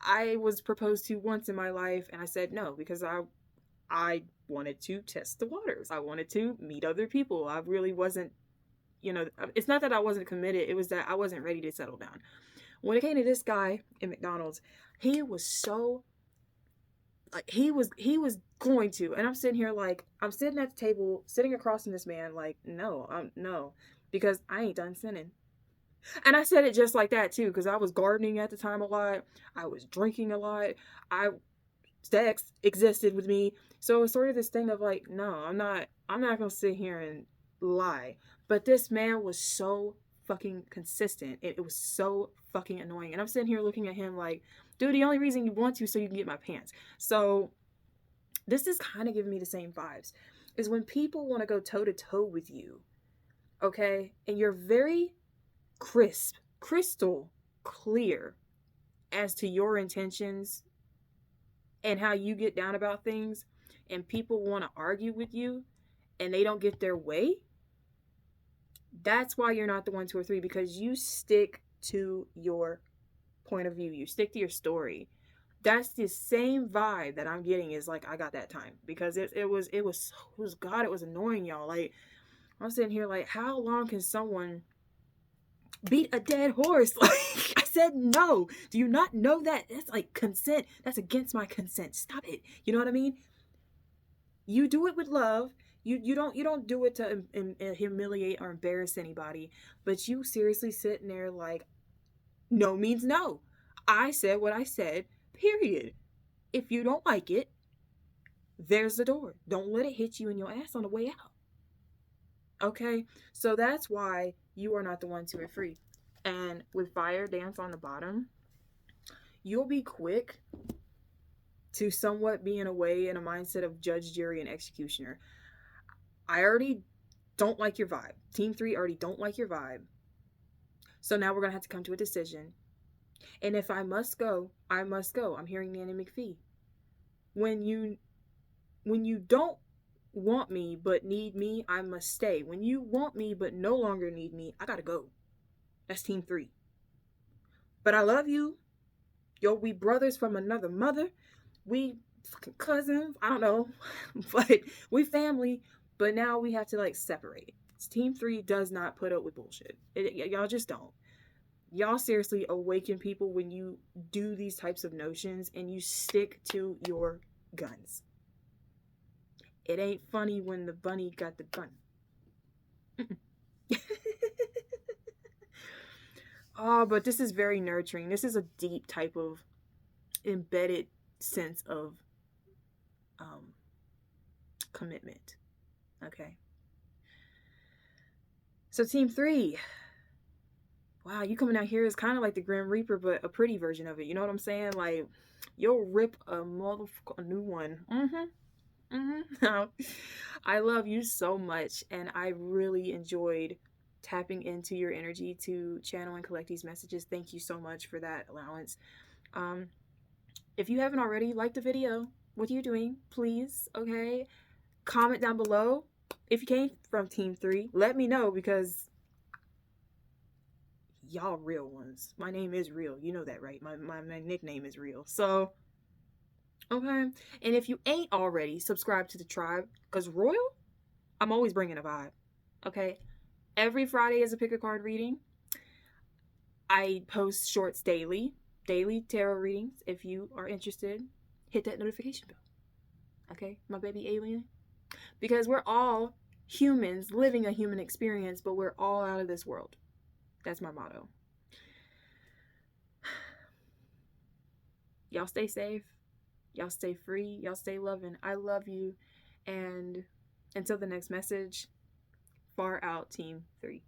I was proposed to once in my life, and I said no because I wanted to test the waters. I wanted to meet other people. I really wasn't, it's not that I wasn't committed. It was that I wasn't ready to settle down. When it came to this guy in McDonald's, he was so, like, he was going to, and I'm sitting here like, I'm sitting at the table, sitting across from this man, like, no, because I ain't done sinning. And I said it just like that too, because I was gardening at the time a lot. I was drinking a lot. Sex existed with me. So it was sort of this thing of like, no, I'm not gonna sit here and lie. But this man was so fucking consistent. It was so fucking annoying. And I'm sitting here looking at him like, dude, the only reason you want to so you can get my pants. So this is kind of giving me the same vibes. Is when people want to go toe to toe with you, okay? And you're very crystal clear as to your intentions and how you get down about things, and people want to argue with you and they don't get their way. That's why you're not the 1, 2, or 3, because you stick to your point of view. You stick to your story. That's the same vibe that I'm getting is like, I got that time, because it was God, it was annoying, y'all. Like, I'm sitting here like, how long can someone beat a dead horse? Like, I said no. Do you not know that? That's like consent. That's against my consent. Stop it. You know what I mean? You do it with love. You don't do it to humiliate or embarrass anybody. But you seriously sitting there like, no means no. I said what I said, period. If you don't like it, there's the door. Don't let it hit you in your ass on the way out. Okay? So that's why you are not the 1, 2, or 3. And with fire dance on the bottom, you'll be quick to somewhat be in a way in a mindset of judge, jury, and executioner. I already don't like your vibe. Team 3 already don't like your vibe. So now we're going to have to come to a decision. And if I must go, I must go. I'm hearing Nanny McPhee. When you don't want me but need me, I must stay. When you want me but no longer need me, I gotta go. That's Team 3. But I love you. Yo, we brothers from another mother. We fucking cousins. I don't know. But we family. But now we have to like separate. Team 3 does not put up with bullshit. Y'all just don't. Y'all seriously awaken people when you do these types of notions and you stick to your guns. It ain't funny when the bunny got the gun. Oh, but this is very nurturing. This is a deep type of embedded sense of commitment. Okay. So Team 3. Wow, you coming out here is kind of like the Grim Reaper, but a pretty version of it. You know what I'm saying? Like, you'll rip a new one. I love you so much, and I really enjoyed tapping into your energy to channel and collect these messages. Thank you so much for that allowance. If you haven't already, like the video. What are you doing? Please, okay? Comment down below if you came from Team 3. Let me know, because y'all real ones. My name is real. You know that, right? My nickname is real. So, okay. And if you ain't already, subscribe to the tribe, because Royal, I'm always bringing a vibe. Okay? Every Friday is a pick a card reading. I post shorts daily tarot readings. If you are interested, hit that notification bell. Okay, my baby alien? Because we're all humans living a human experience, but we're all out of this world. That's my motto. Y'all stay safe. Y'all stay free. Y'all stay loving. I love you. And until the next message, far out, Team 3.